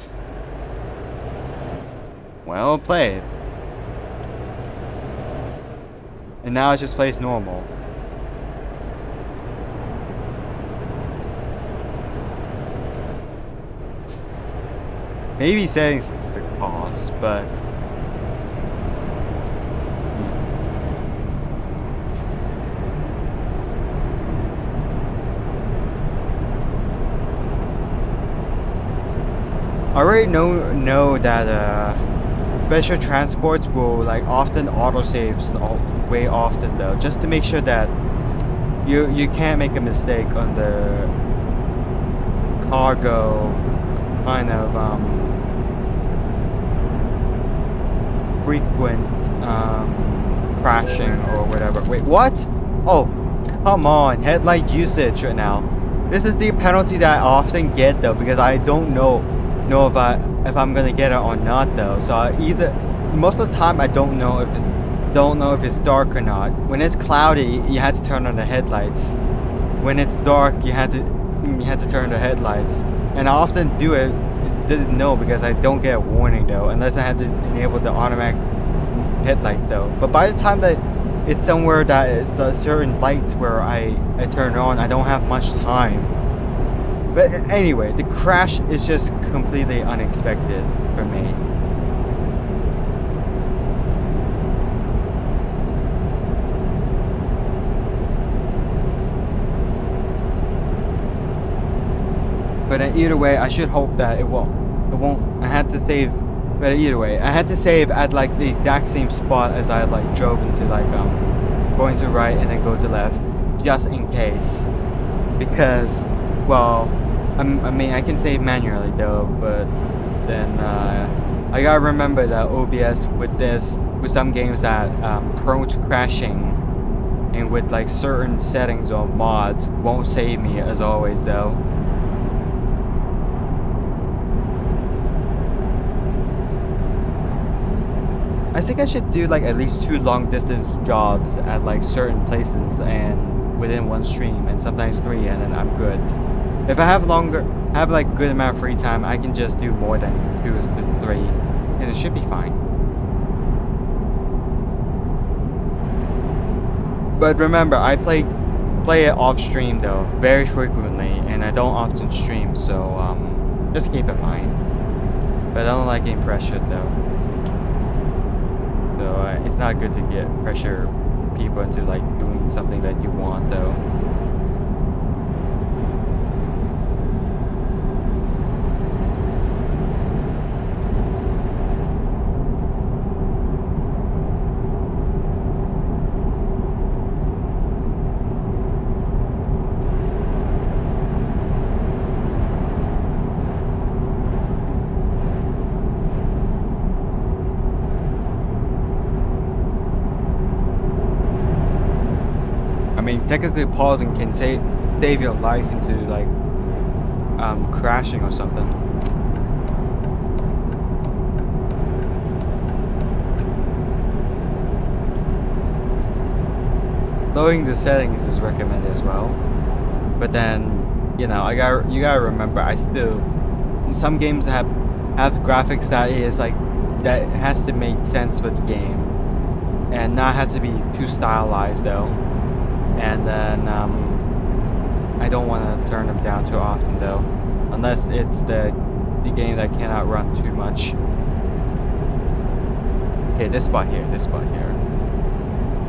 Well played. And now it just plays normal. Maybe settings is the cause, but I already know that special transports will like often autosaves way often though, just to make sure that you can't make a mistake on the cargo kind of frequent crashing or whatever. Wait, what? Oh, come on, headlight usage right now. This is the penalty that I often get though, because I don't know if I'm gonna get it or not though. So either most of the time I don't know if it's dark or not. When it's cloudy, you had to turn on the headlights. When it's dark, you had to turn on the headlights. And I often didn't know because I don't get a warning though, unless I had to enable the automatic headlights though. But by the time that it's somewhere that is the certain lights where I turn on, I don't have much time. But anyway, the crash is just completely unexpected for me. But either way, I should hope that it won't. It won't. I had to save. But either way, I had to save at like the exact same spot as I like drove into like going to right and then go to left, just in case. Because, well, I mean I can save manually though, but then I gotta remember that OBS with some games that prone to crashing and with like certain settings or mods won't save me as always though. I think I should do like at least 2 long distance jobs at like certain places and within one stream, and sometimes 3, and then I'm good. If I have like good amount of free time, I can just do more than 2 to 3, and it should be fine. But remember, I play it off stream though, very frequently, and I don't often stream, so just keep in mind. But I don't like getting pressured though. So it's not good to get pressure people into like doing something that you want though. I mean, technically pausing can save your life into like crashing or something. Lowering the settings is recommended as well, but then you gotta remember, I still some games have graphics that is like that has to make sense with the game and not have to be too stylized though. And then I don't want to turn them down too often though, unless it's the game that cannot run too much. Okay, this spot here.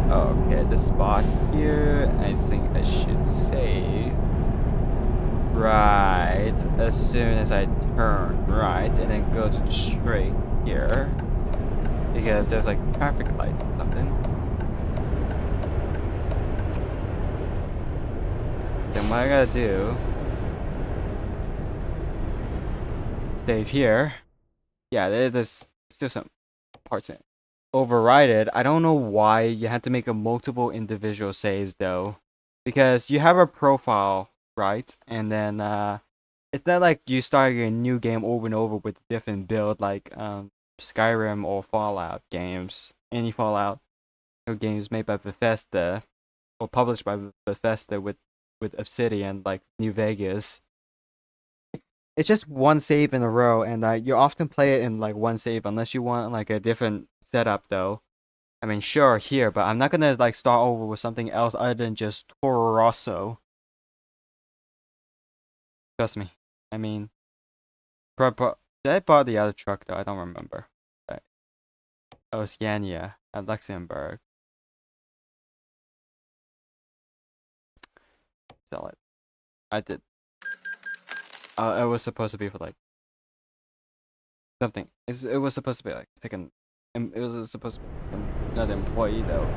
Okay, this spot here, I think I should save right as soon as I turn right and then go to straight here, because there's like traffic lights or something. Then what I gotta do, save here. Yeah, there's still some parts in it. Override it. I don't know why you had to make a multiple individual saves though, because you have a profile, right? And then It's not like you start a new game over and over with different build like Skyrim or Fallout games. Any Fallout games made by Bethesda or published by Bethesda with Obsidian like New Vegas. It's just one save in a row, and you often play it in like one save unless you want like a different setup though. I mean, sure, here, but I'm not gonna like start over with something else other than just Toro Rosso. Trust me. I mean, did I buy the other truck though? I don't remember. Right. Oh, Scania at Luxembourg. Sell it. I did. It was supposed to be for like something. It was supposed to be like second. It was supposed to be another employee though.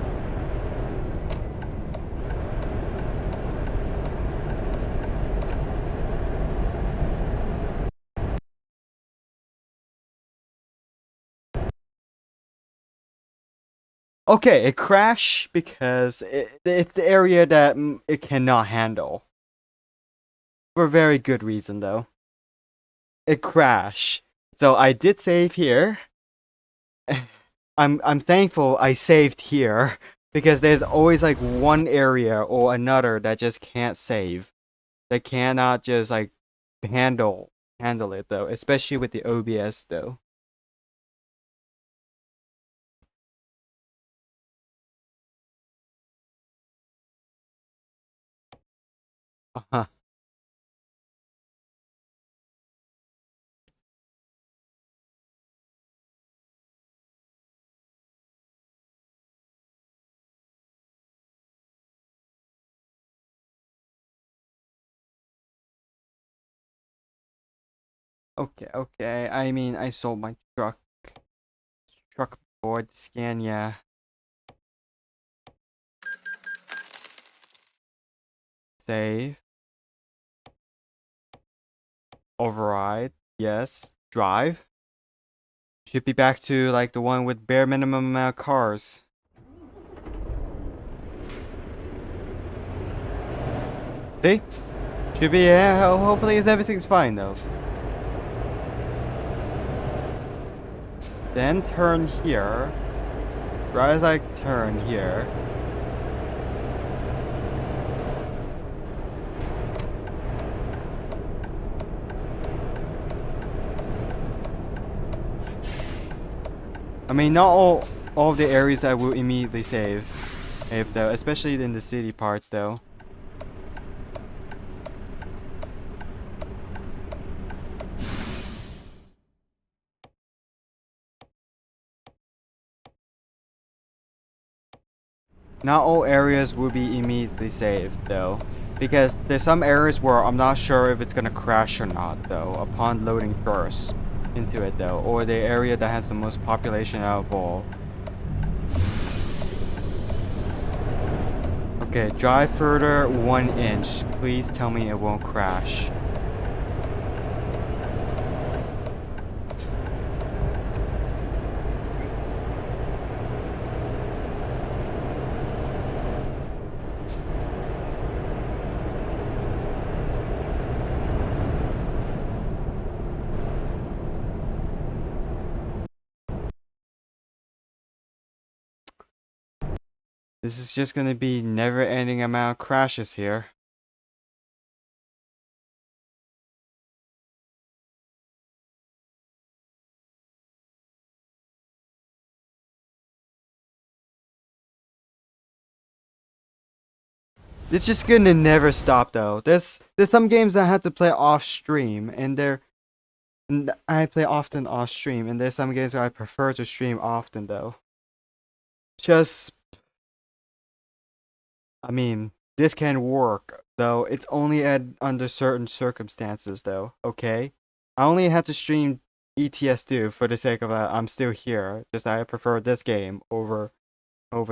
Okay, it crashed because it's the area that it cannot handle. For a very good reason though. It crashed. So I did save here. I'm thankful I saved here because there's always like one area or another that just can't save. That cannot just like handle it though, especially with the OBS though. Uh-huh. Okay, okay. I mean, I sold my truck board Scania. Save. Override. Yes. Drive. Should be back to like the one with bare minimum amount of cars. See? Should be, yeah, hopefully everything's fine though. Then turn here. Right as I turn here. I mean, not all of the areas I will immediately save. If though, especially in the city parts though. Not all areas will be immediately saved though. Because there's some areas where I'm not sure if it's gonna crash or not though, upon loading first into it though. Or the area that has the most population out of all. Okay, drive further 1 inch. Please tell me it won't crash. This is just gonna be never-ending amount of crashes here. It's just gonna never stop though. There's some games that I have to play off stream, and I play often off stream, and there's some games that I prefer to stream often though. Just, I mean, this can work though. It's only at under certain circumstances though. Okay, I only had to stream ETS2 for the sake of I'm still here. Just I prefer this game over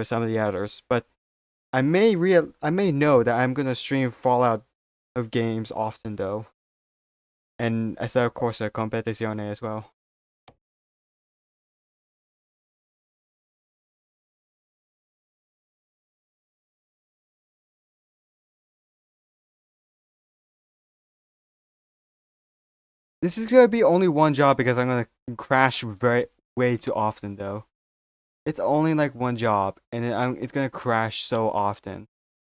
some of the others, but I may know that I'm gonna stream Fallout of games often though, and I said of course a competizione as well. This is gonna be only one job because I'm gonna crash way too often though. It's only like one job, and it's gonna crash so often.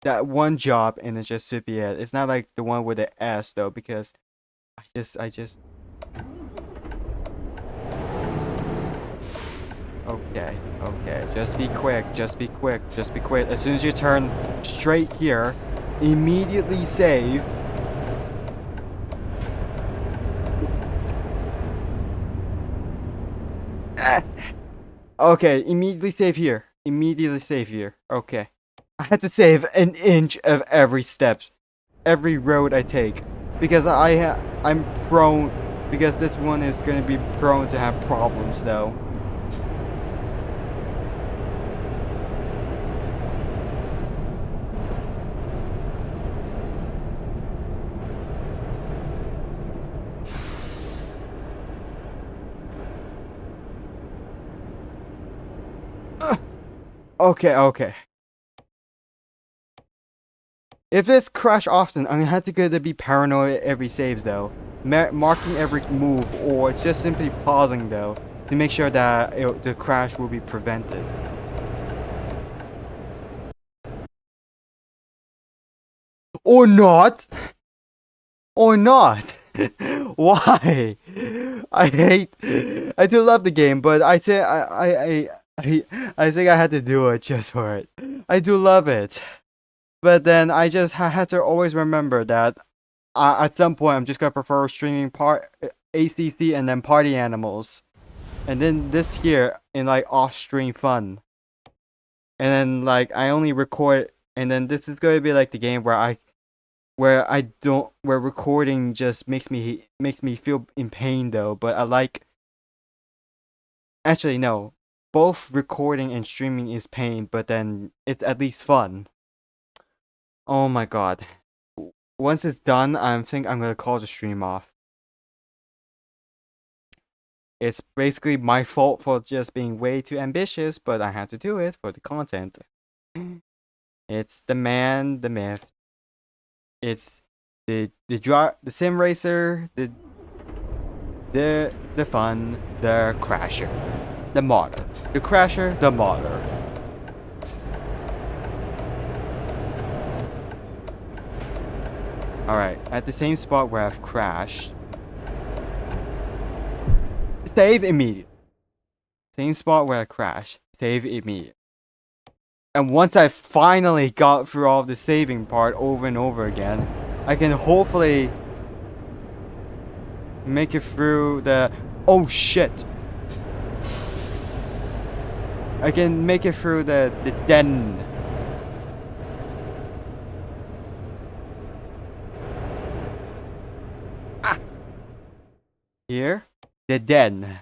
That one job, and it's just should be it. It's not like the one with the S though, because I just. Okay, okay. Just be quick. Just be quick. Just be quick. As soon as you turn straight here, immediately save. Ah. Okay, immediately save here. Immediately save here. Okay. I had to save an inch of every step, every road I take, because I'm prone, because this one is gonna be prone to have problems though. Okay, okay. If it's crash often, I'm gonna have to go to be paranoid at every saves though, marking every move, or just simply pausing though, to make sure that the crash will be prevented. Or not! Or not! Why? I do love the game, but I say I think I had to do it just for it. I do love it. But then I just had to always remember that at some point I'm just gonna prefer streaming ACC and then Party Animals, and then this here in like off-stream fun, and then like I only record, and then this is gonna be like the game where recording just makes me feel in pain though. But I like, actually no, both recording and streaming is pain, but then it's at least fun. Oh my god. Once it's done, I think I'm gonna call the stream off. It's basically my fault for just being way too ambitious, but I had to do it for the content. It's the man, the myth. It's the sim racer, the fun, the crasher, the modder, the crasher, the modder. Alright, at the same spot where I've crashed. Save immediately. Same spot where I crashed. Save immediately. And once I finally got through all the saving part over and over again, I can hopefully make it through the... Oh shit! I can make it through the den. Ah! Here? The den.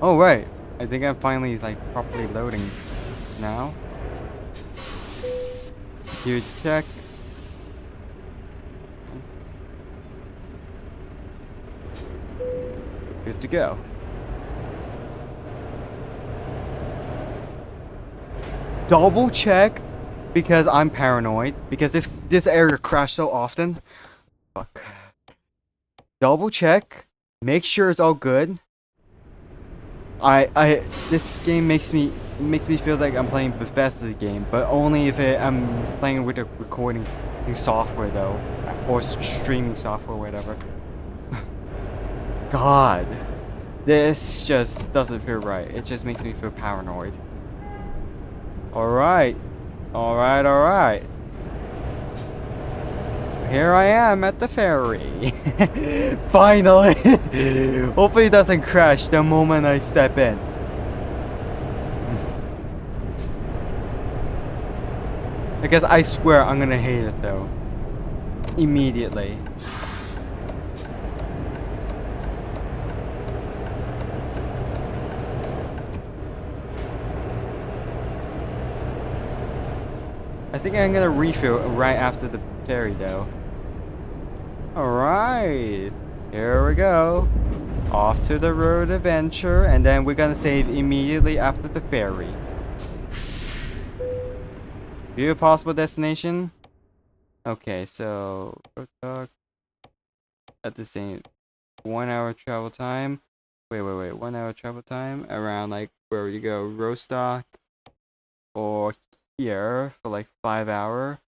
Oh right, I think I'm finally like properly loading now. Huge check. Good to go. Double check, because I'm paranoid, because this area crashed so often. Fuck. Double check, make sure it's all good. This game makes me feel like I'm playing Bethesda game, but only if I'm playing with a recording software though, or streaming software, or whatever. God, this just doesn't feel right. It just makes me feel paranoid. Alright. Alright, alright. Here I am at the ferry. Finally. Hopefully it doesn't crash the moment I step in. Because I swear I'm gonna hate it though. Immediately. I think I'm gonna refill right after the ferry though. Alright. Here we go. Off to the road adventure, and then we're gonna save immediately after the ferry. View a possible destination. Okay, so at the same 1 hour travel time. Wait. 1 hour travel time around like where would you go? Rostock or here for like 5 hour.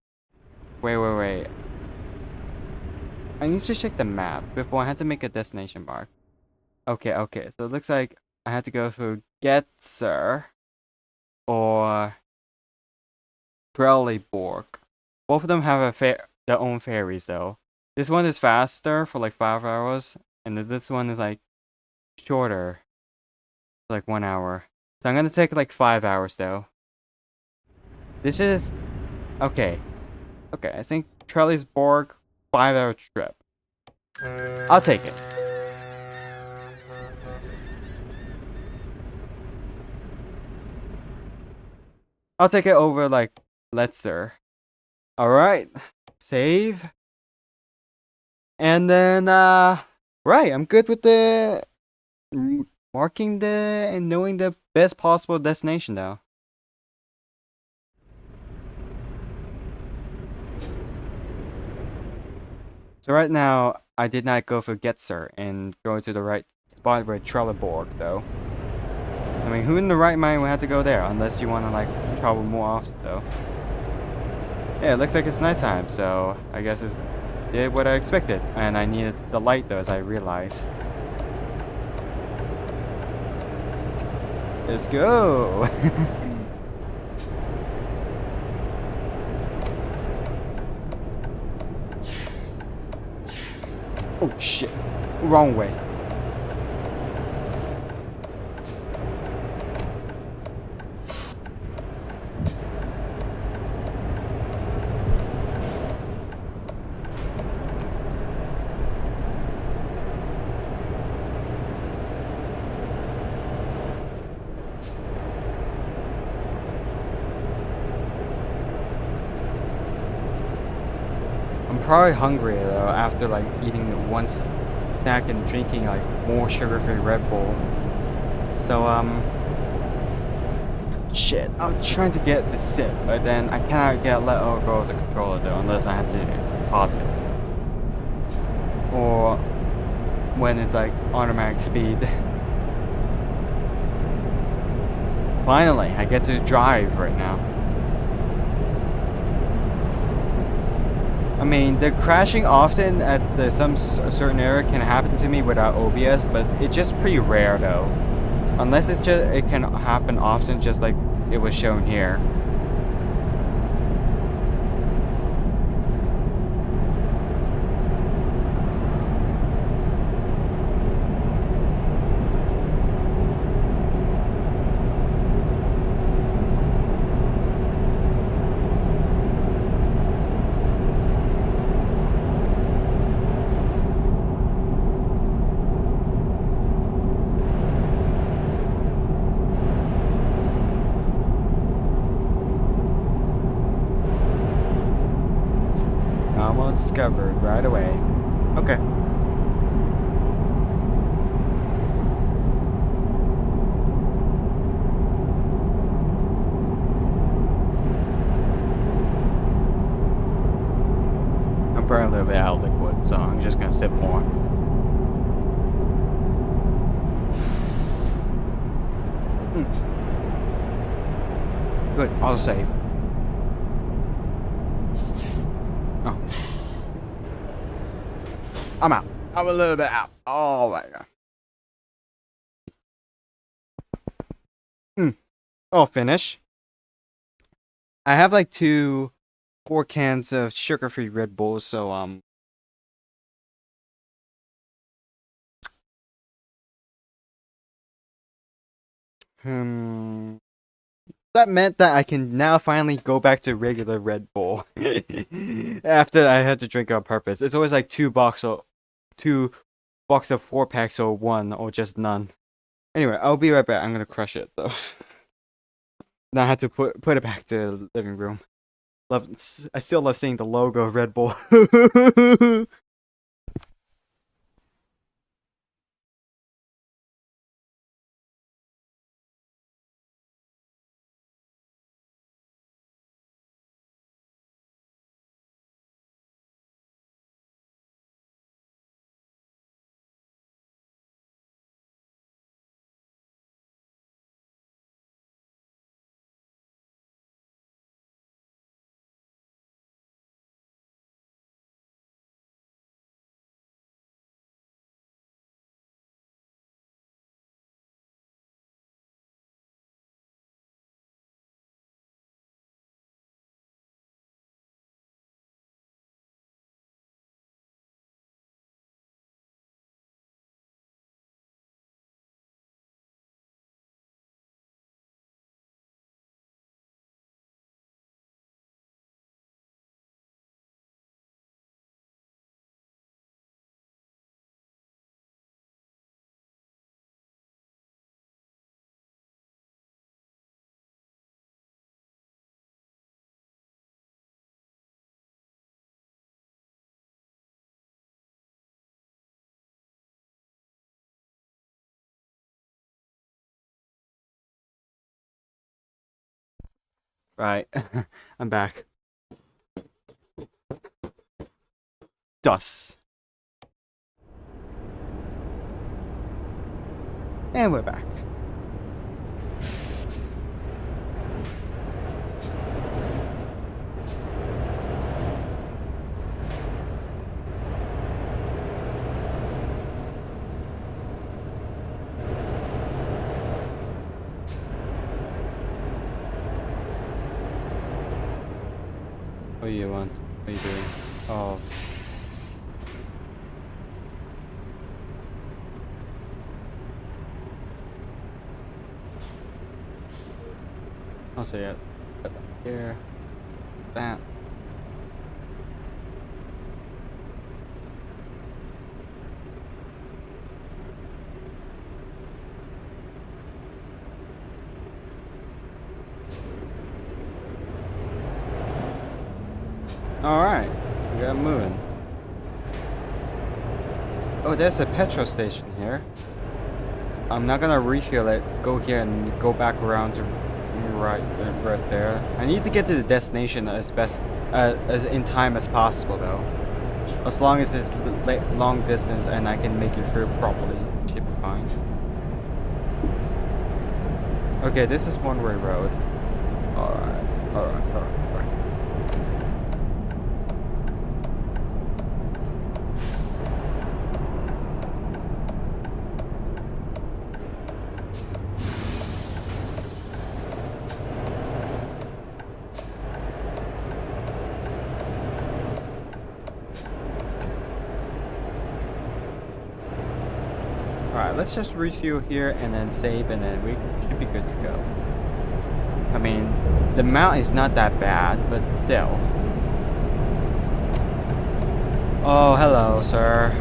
Wait. I need to check the map before I had to make a destination mark. Okay. So it looks like I had to go through Getzer or Trelleborg. Both of them have their own ferries though. This one is faster for like 5 hours, and this one is like shorter, like 1 hour. So I'm gonna take like 5 hours though. This is okay. I think Trelleborg 5 hour trip. I'll take it. I'll take it over like Letzer. Alright. Save. And then right, I'm good with the marking the and knowing the best possible destination though. So right now I did not go for Getzer and go to the right spot with Trelleborg though. I mean, who in the right mind would have to go there unless you want to like travel more often though. Yeah, it looks like it's nighttime, so I guess it's did what I expected, and I needed the light though, as I realized. Let's go. Oh shit, wrong way. I'm probably hungry though after like eating one snack and drinking like more sugar-free Red Bull. So shit, I'm trying to get the sip, but then I cannot let go of the controller though unless I have to pause it. Or when it's like automatic speed. Finally, I get to drive right now. I mean, the crashing often at some certain area can happen to me without OBS, but it's just pretty rare though. Unless it can happen often, just like it was shown here. Almost discovered right away. Okay. I'm burning a little bit out of liquid, so I'm just gonna sip more. Good, I'll save. Oh. I'm out. I'm a little bit out. Oh my god. I'll finish. I have like 4 cans of sugar-free Red Bull, so that meant that I can now finally go back to regular Red Bull after I had to drink on purpose. It's always like 2 box of 4 packs or one or just none. Anyway, I'll be right back. I'm gonna crush it though. Now I had to put it back to the living room. I still love seeing the logo of Red Bull. Right. I'm back. Dust. And we're back. What do you want? What are you doing? Oh. I'll say it. Here. That. Alright. We got moving. Oh, there's a petrol station here. I'm not gonna refill it. Go here and go back around to right there. I need to get to the destination as in time as possible, though. As long as it's long distance and I can make it through properly, should be fine. Okay, this is one-way road. Alright. Alright, let's just refuel here and then save, and then we should be good to go. I mean, the mount is not that bad, but still. Oh, hello, sir.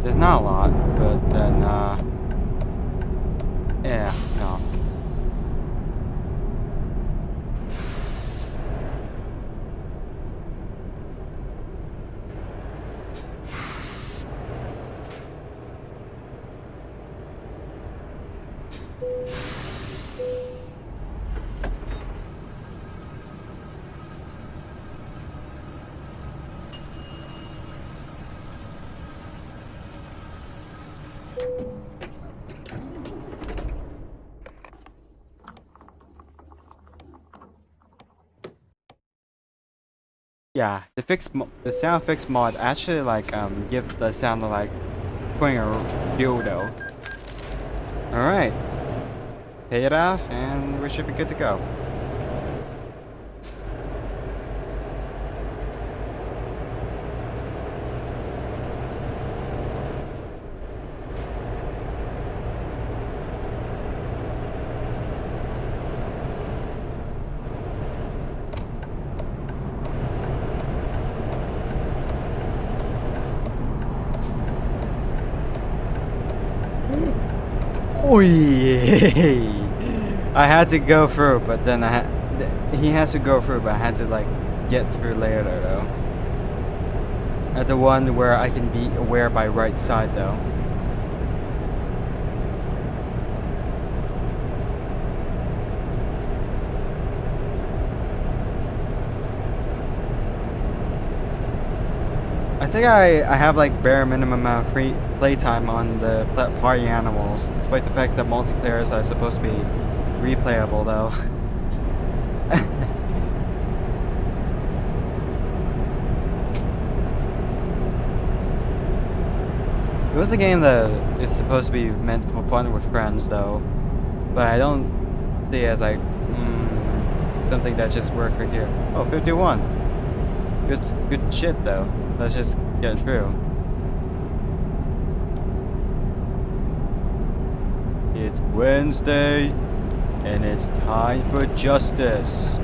There's not a lot, but then, yeah, no. Yeah, the sound fix mod actually like give the sound of like putting a dildo. All right, pay it off, and we should be good to go. Oy! I had to go through, but then he has to go through, but I had to like get through later though. At the one where I can be aware by right side though. I think I have like bare minimum amount of free playtime on the party animals, despite the fact that multiplayers are supposed to be replayable though. It was a game that is supposed to be meant for fun with friends though, but I don't see it as like something that just worked for here. Oh, 51. Good shit though. Let's just get through. It's Wednesday, and it's time for justice.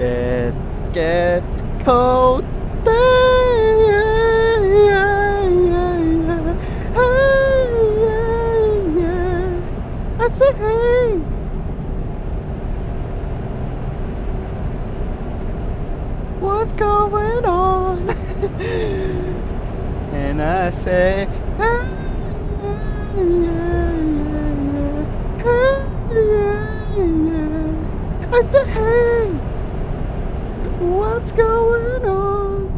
It gets cold. I say hey. What's going on? And I say hey. I say hey. What's going on?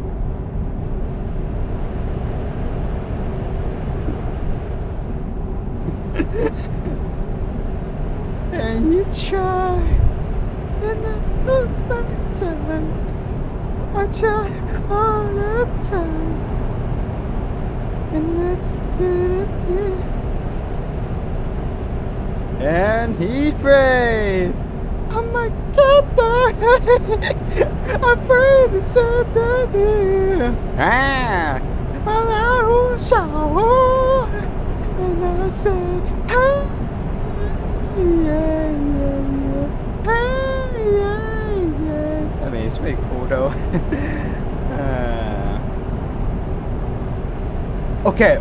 And you try, and I look back I try all the time, and that's good. And he prays. Oh my God, I'm afraid to say that. I will shower, and I say, hey, I mean, it's pretty cool though. Okay.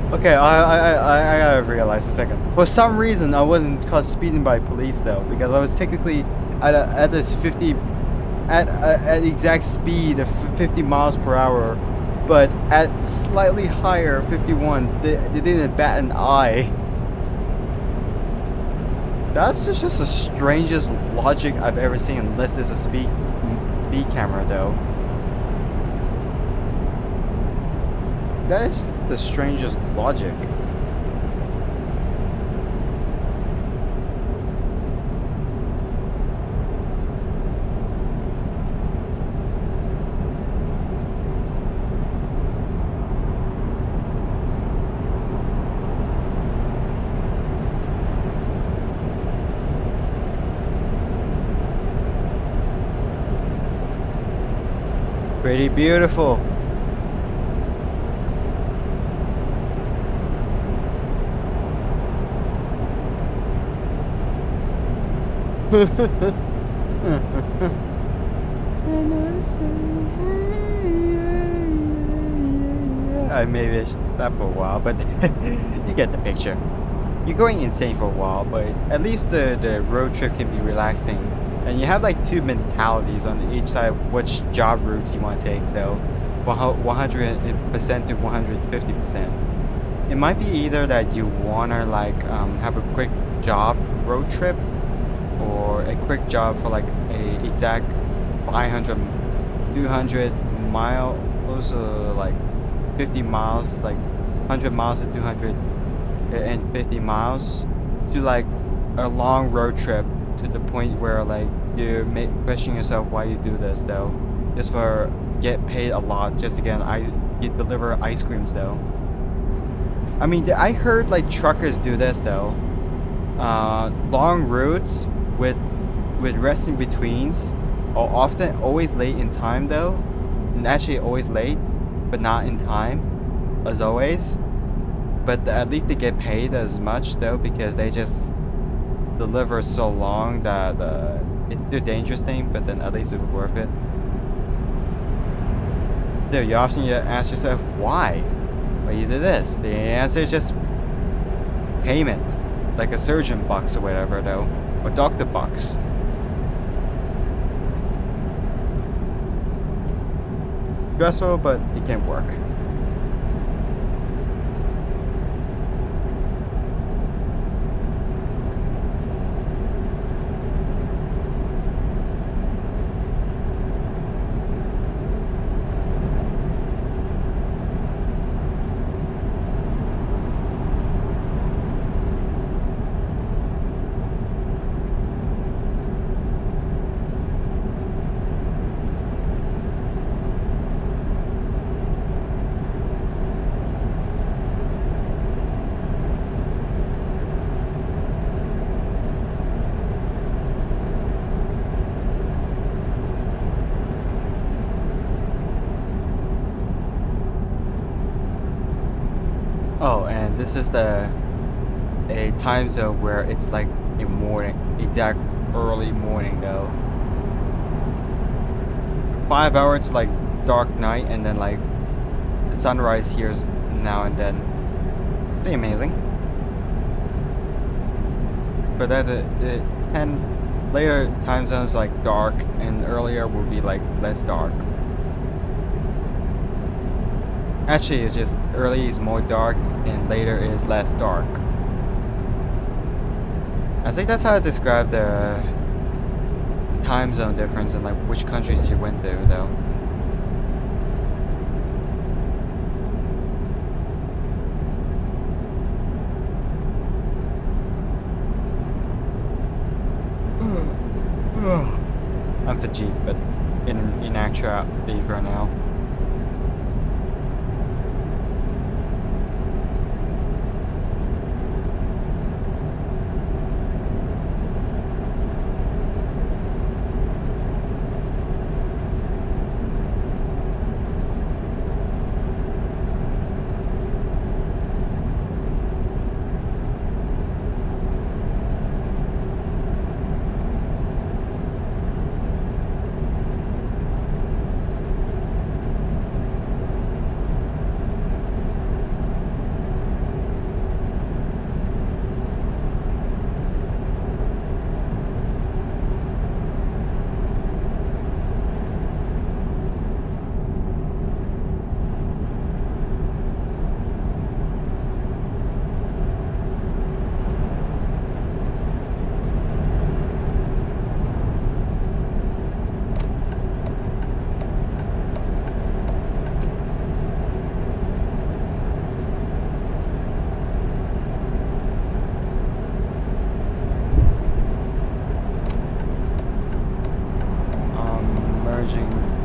Okay, I gotta realize a second. For some reason, I wasn't caught speeding by police though, because I was technically at this 50, at exact speed of 50 miles per hour, but at slightly higher 51. They didn't bat an eye. That's just the strangest logic I've ever seen, unless it's a speed camera though. That is the strangest logic. Pretty beautiful. And I say, hey, maybe I should stop for a while, but you get the picture. You're going insane for a while, but at least the road trip can be relaxing. And you have like two mentalities on each side of which job routes you want to take though. 100% to 150%. It might be either that you wanna like have a quick job road trip, or a quick job for like a exact 500 200 miles, like 50 miles, like 100 miles to 250 miles, to like a long road trip, to the point where like you're questioning yourself why you do this though, just for get paid a lot just to get you deliver ice creams though. I mean, I heard like truckers do this though. long routes with rest in betweens are often always late in time though, and actually always late, but not in time, as always. But at least they get paid as much though because they just deliver so long that it's still a dangerous thing, but then at least it's worth it. Still, you often ask yourself why you do this. The answer is just payment, like a surgeon bucks or whatever though, or doctor bucks. Stressful, but it can work. Oh, and this is a time zone where it's like a morning, exact early morning though. 5 hours like dark night, and then like the sunrise here is now and then. Pretty amazing. But then the 10 later time zones like dark, and earlier will be like less dark. Actually, it's just early is more dark and later is less dark. I think that's how I describe the time zone difference and like which countries you went to though. I'm fatigued, but in actuality for now.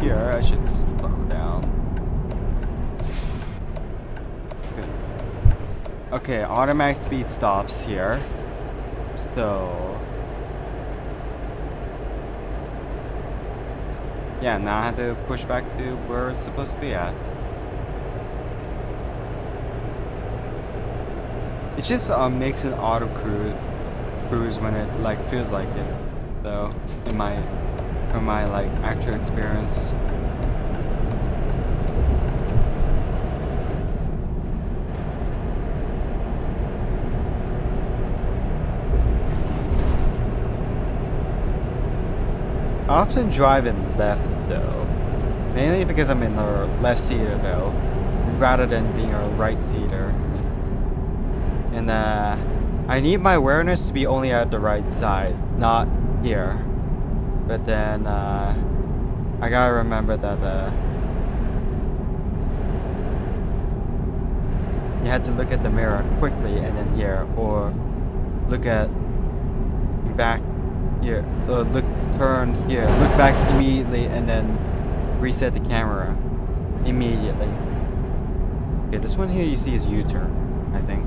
Here, I should slow down. Okay, automatic speed stops here. So yeah, now I have to push back to where it's supposed to be at. It just makes an auto cruise when it like feels like it, though, from my like actual experience. I often drive in left though, mainly because I'm in the left seater though, rather than being a right seater. And I need my awareness to be only at the right side, not here. But then I gotta remember that you had to look at the mirror quickly and then here, or look at back here, or turn here, look back immediately and then reset the camera immediately. Okay, this one here you see is U-turn, I think.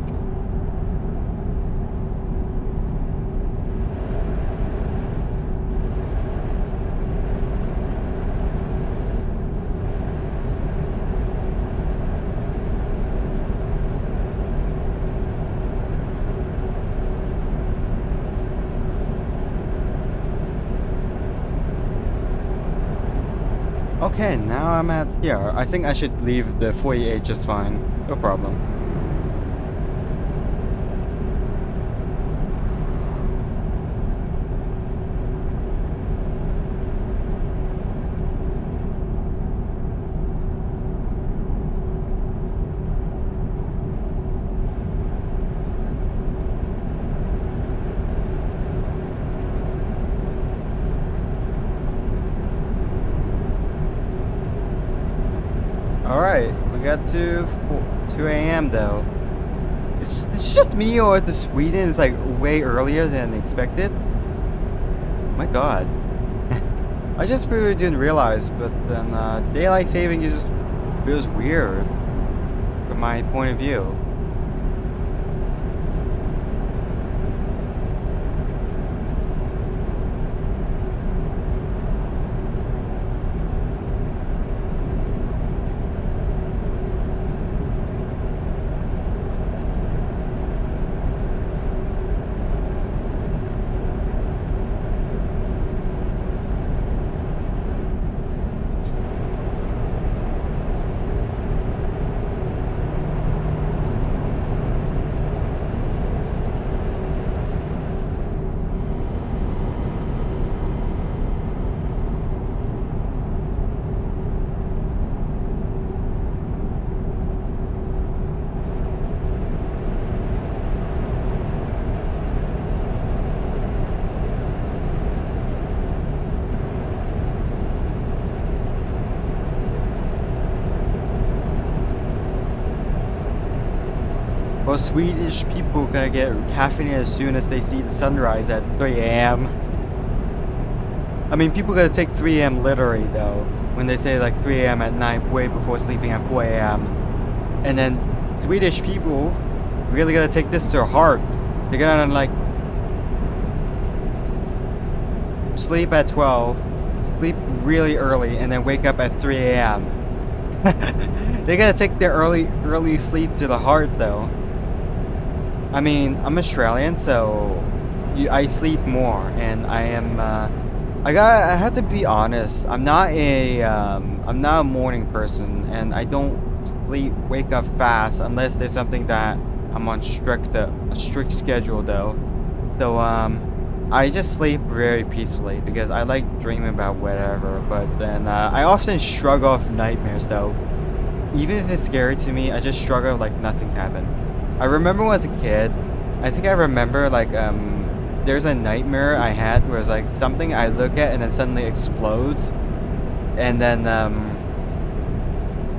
Okay, now I'm at here. I think I should leave the 48 just fine. No problem. Alright, we got to 2 a.m. though. It's just me or the Sweden is like way earlier than expected? My god. I just really didn't realize, but then daylight saving is just feels weird from my point of view. Well, Swedish people gonna get caffeine as soon as they see the sunrise at 3 a.m. I mean, people gotta take 3 a.m. literally though, when they say like 3 a.m. at night, way before sleeping at 4 a.m. And then Swedish people really gotta take this to heart. They're gonna like sleep at 12, sleep really early, and then wake up at 3 a.m. They gotta take their early sleep to the heart though. I mean, I'm Australian, so I sleep more, and I am. I have to be honest. I'm not a morning person, and I don't wake up fast unless there's something that I'm on a strict schedule though. So I just sleep very peacefully because I like dreaming about whatever. But then I often shrug off nightmares though. Even if it's scary to me, I just shrug off like nothing's happened. I remember when I was a kid, I think I remember like there's a nightmare I had where it's like something I look at and then suddenly explodes. And then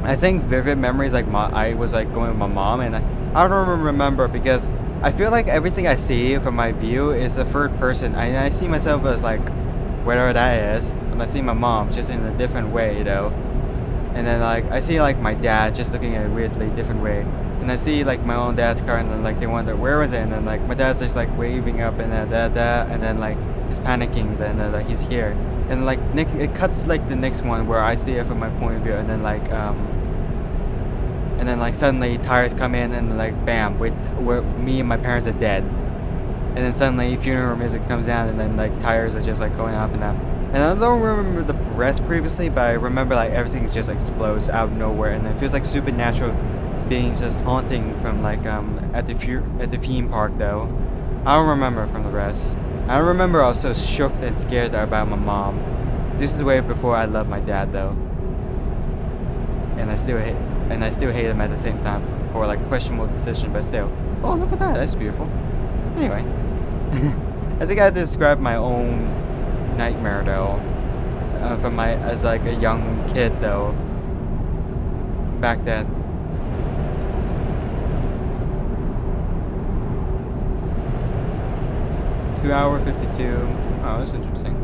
I think vivid memories like I was like going with my mom, and I don't remember because I feel like everything I see from my view is the third person. I see myself as like whatever that is, and I see my mom just in a different way though. And then like I see like my dad just looking at a weirdly different way. And I see like my own dad's car, and then like they wonder where was it, and then like my dad's just like waving up and and then like he's panicking, then like he's here, and like next it cuts like the next one where I see it from my point of view, and then like suddenly tires come in, and like bam, where me and my parents are dead, and then suddenly funeral music comes down, and then like tires are just like going up and down. And I don't remember the rest previously, but I remember like everything just explodes out of nowhere, and it feels like supernatural beings just haunting from like at the theme park though. I don't remember from the rest. I remember I was so shook and scared about my mom. This is the way before I loved my dad though. And I still hate him at the same time for like questionable decision, but still. Oh, look at that, that's beautiful. Anyway. I think I had to describe my own nightmare though. From as like a young kid though. Back then. Hour 52. Oh, that's interesting.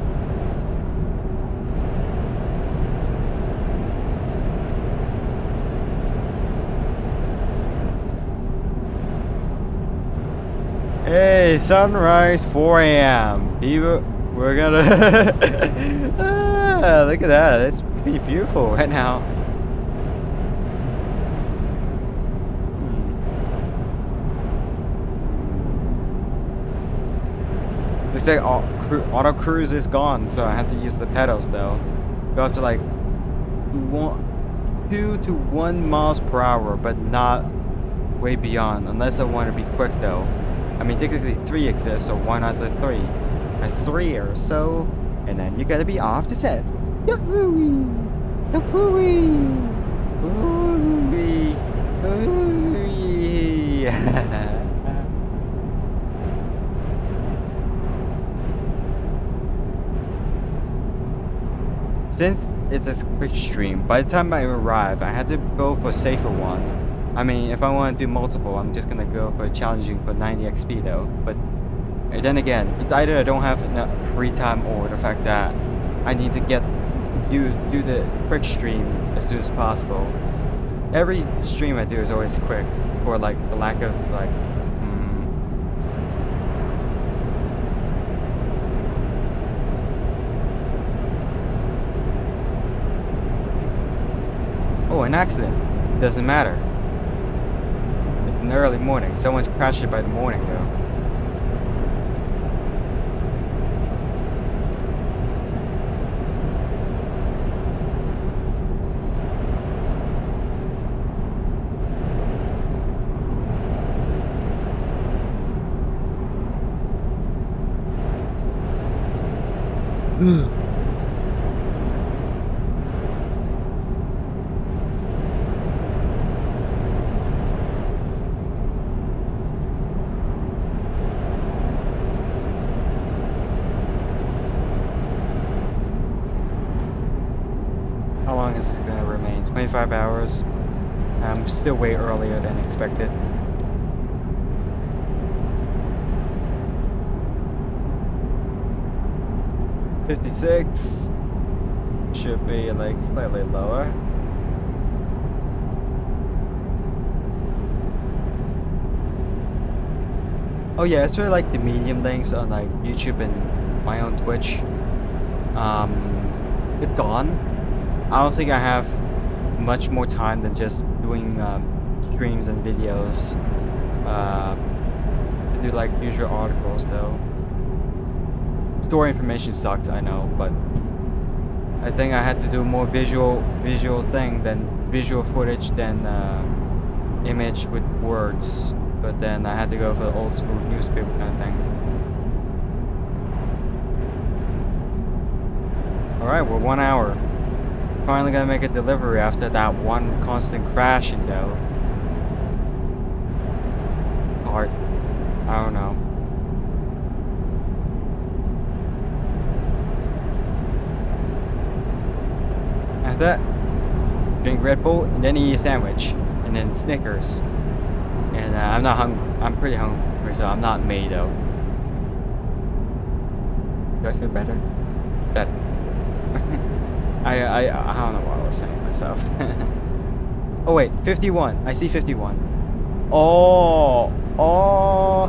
Hey, sunrise 4 a.m. People, we're gonna look at that. It's pretty beautiful right now. Looks like auto cruise is gone, so I had to use the pedals though. Go up to like 2 to 1 miles per hour, but not way beyond, unless I want to be quick though. I mean, technically 3 exists, so why not the 3? A 3 or so, and then you gotta be off the set. Yahoo! Yahoo! Ooh-wee. Ooh-wee. Since it's a quick stream, by the time I arrive, I had to go for a safer one. I mean, if I want to do multiple, I'm just gonna go for challenging for 90 XP though. But then again, it's either I don't have enough free time or the fact that I need to do the quick stream as soon as possible. Every stream I do is always quick, or like the lack of like. Oh, an accident. Doesn't matter. It's an early morning. Someone crashed it by the morning though. How long is it gonna remain? 25 hours. I'm still way earlier than expected. $56 should be like slightly lower. Oh yeah, it's sort of like the medium links on like YouTube and my own Twitch. It's gone. I don't think I have much more time than just doing streams and videos to do like usual articles though. Story information sucks, I know, but I think I had to do more visual thing than visual footage than image with words. But then I had to go for the old school newspaper kind of thing. Alright, we're 1 hour. Finally gonna make a delivery after that one constant crashing though. Hard. I don't know. After that, drink Red Bull and then eat a sandwich. And then Snickers. And I'm not hungry. I'm pretty hungry, so I'm not made though. Do I feel better? Better. I don't know what I was saying myself. Oh wait, 51. I see 51. Oh,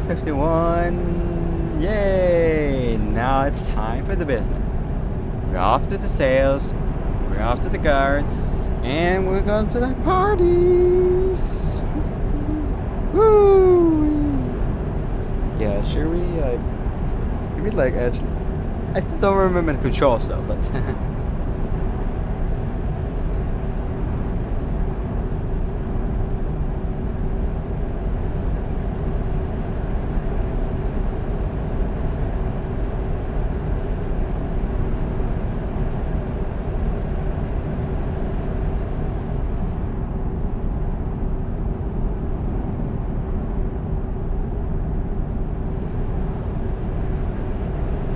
51. Yay! Now it's time for the business. We're off to the sales. We're off to the guards, and we're going to the parties. Woo! Yeah, should we like actually? I still don't remember the controls though, but.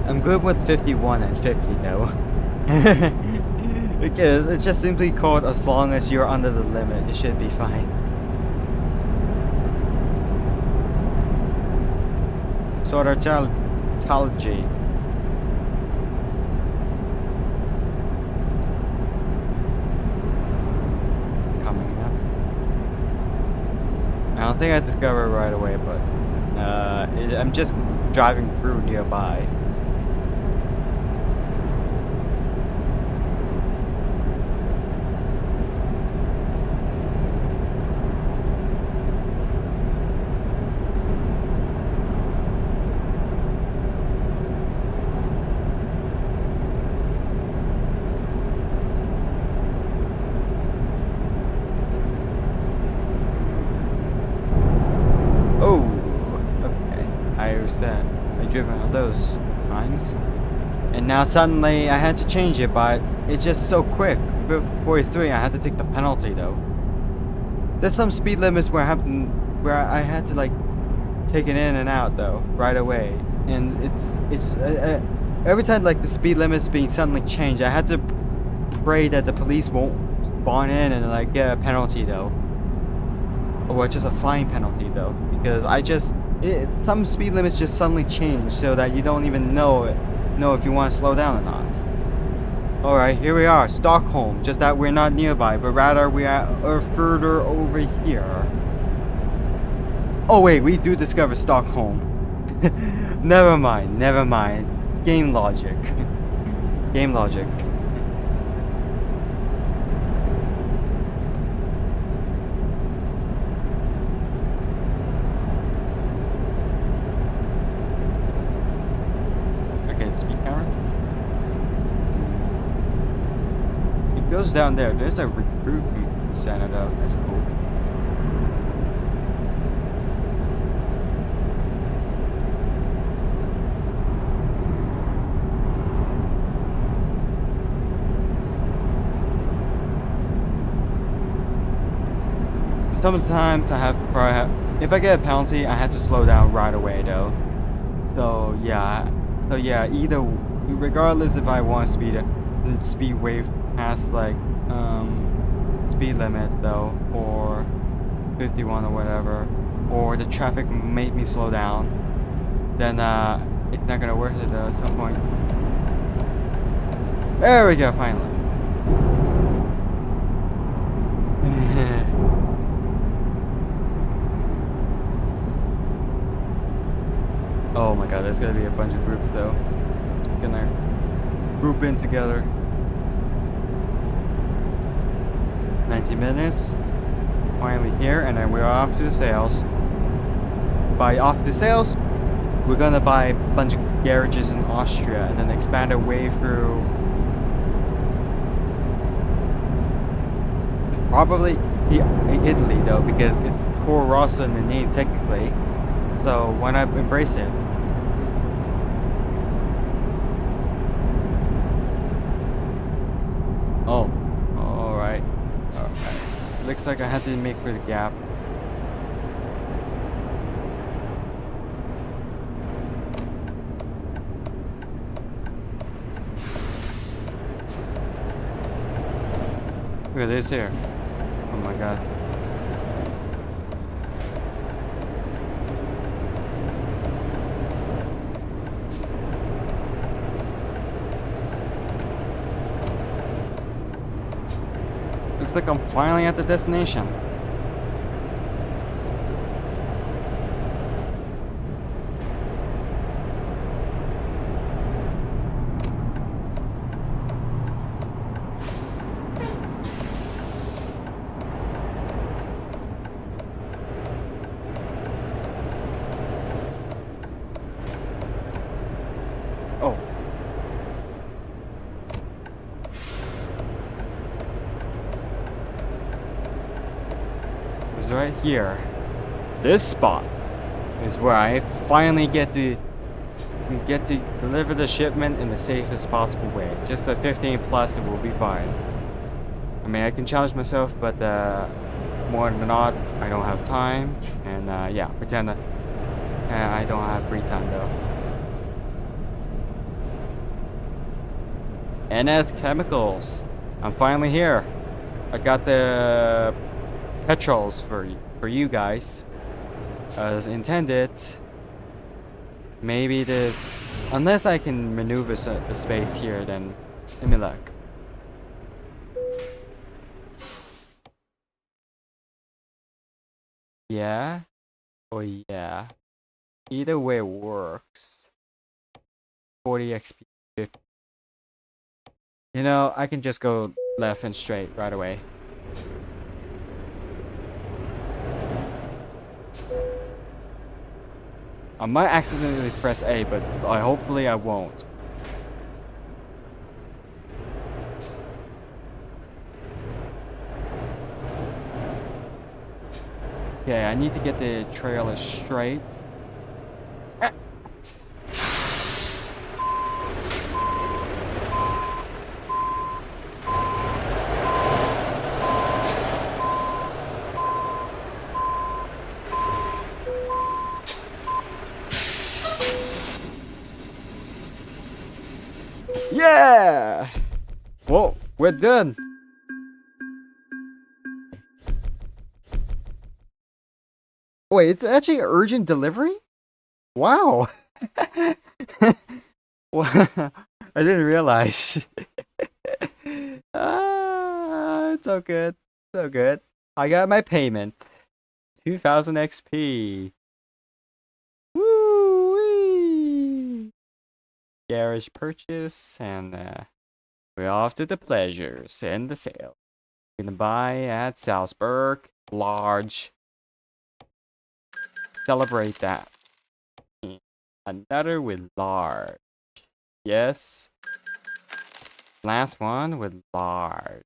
I'm good with 51 and 50 though. Because it's just simply called as long as you're under the limit, it should be fine. Sort of tautology. Coming up. I don't think I discovered it right away, but I'm just driving through nearby. years that I've driven on those times. And now suddenly I had to change it, but it's just so quick. 43, I had to take the penalty though. There's some speed limits where I had to like take it in and out though right away, and it's every time like the speed limit's being suddenly changed, I had to pray that the police won't spawn in and like get a penalty though, or just a fine penalty though, because some speed limits just suddenly change so that you don't even know if you want to slow down or not. Alright, here we are, Stockholm, just that we're not nearby, but rather we are further over here. Oh wait, we do discover Stockholm. Never mind. Game logic. Game logic. Okay, speed camera. It goes down there. There's a recruitment center though. That's cool. Sometimes if I get a penalty, I have to slow down right away though. So yeah, either regardless if I want to speed way past like speed limit though, or 51 or whatever, or the traffic made me slow down, then it's not gonna worth it though at some point. There we go, finally. Oh my god, there's gonna be a bunch of groups though. Gonna group in together. 90 minutes. Finally here, and then we're off to the sales. By off to sales, we're gonna buy a bunch of garages in Austria and then expand our way through probably Italy though, because it's Tor Rossa in the name technically. So why not embrace it? Oh, alright. Looks like I had to make for the gap. Look at this here. Oh my god. Looks like I'm finally at the destination. Oh. It's right here. This spot is where I finally get to deliver the shipment in the safest possible way. Just a 15 plus, it will be fine. I mean, I can challenge myself, but more than not, I don't have time. And yeah, pretend that I don't have free time though. NS Chemicals. I'm finally here. I got the petrols for you guys as intended. Maybe this, unless I can maneuver the space here, then let me look. Yeah. Oh yeah. Either way works. 40 XP. 50. You know, I can just go left and straight right away. I might accidentally press A, but hopefully I won't. Okay, I need to get the trailer straight. Yeah! Well, we're done. Wait, it's actually urgent delivery? Wow. Well, I didn't realize. It's so good. So good. I got my payment. 2000 XP. Woo! Garage purchase, and we're off to the pleasures and the sale. We're gonna buy at Salzburg. Large. Celebrate that. Another with large. Yes. Last one with large.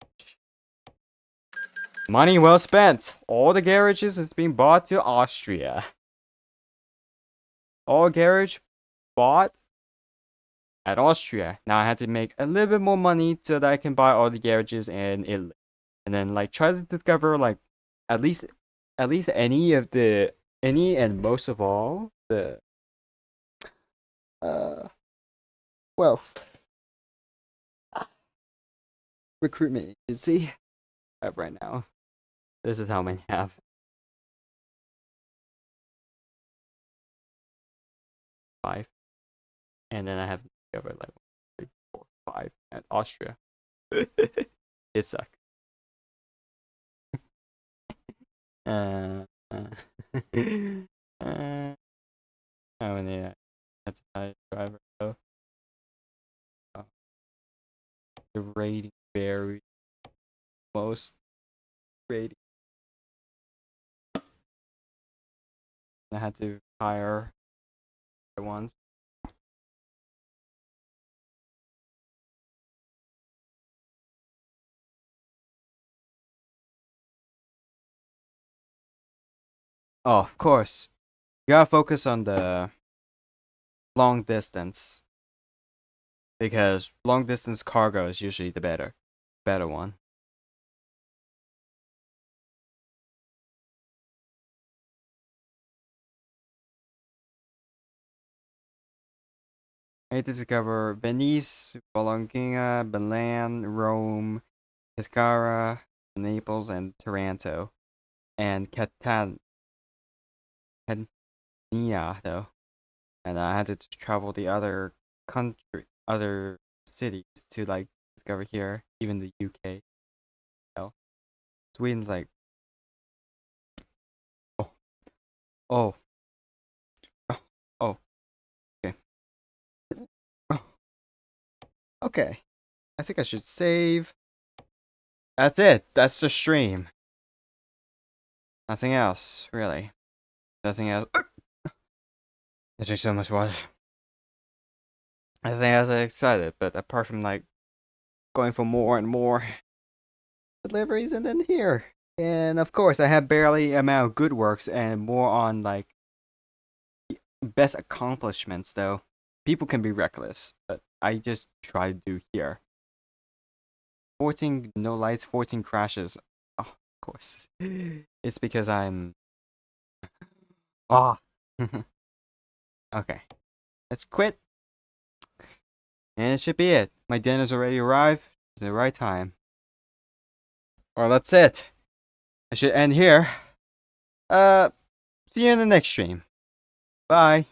Money well spent. All the garages is being bought to Austria. All garage bought at Austria. Now I had to make a little bit more money so that I can buy all the garages in Italy. And then like try to discover like at least any of the any and most of all the uh well recruitment agency I have right now. This is how many I have. 5. And then I have discovered like 1, 2, 3, 4, 5 at Austria. It sucks. Uh, uh, how many that's a driver though. Uh, the rating varies. Most rating. I had to hire ones. Oh, of course. You gotta focus on the long distance because long distance cargo is usually the better one. I need to discover Venice, Bologna, Milan, Rome, Pescara, Naples, and Taranto, and Catania, though. And I had to travel the other cities to like discover here, even the UK. So Sweden's like, oh, oh, oh, oh, okay, oh, okay. I think I should save. That's it. That's the stream. Nothing else, really. Nothing else. I drink so much water. I think I was excited, but apart from like going for more and more deliveries, and then here, and of course I have barely amount of good works and more on like best accomplishments. Though people can be reckless, but I just try to do here. 14 no lights, 14 crashes. Oh, of course, it's because I'm. Oh. Okay, let's quit. And it should be it. My dinner's already arrived. It's the right time. Or that's it. I should end here. Uh, see you in the next stream. Bye.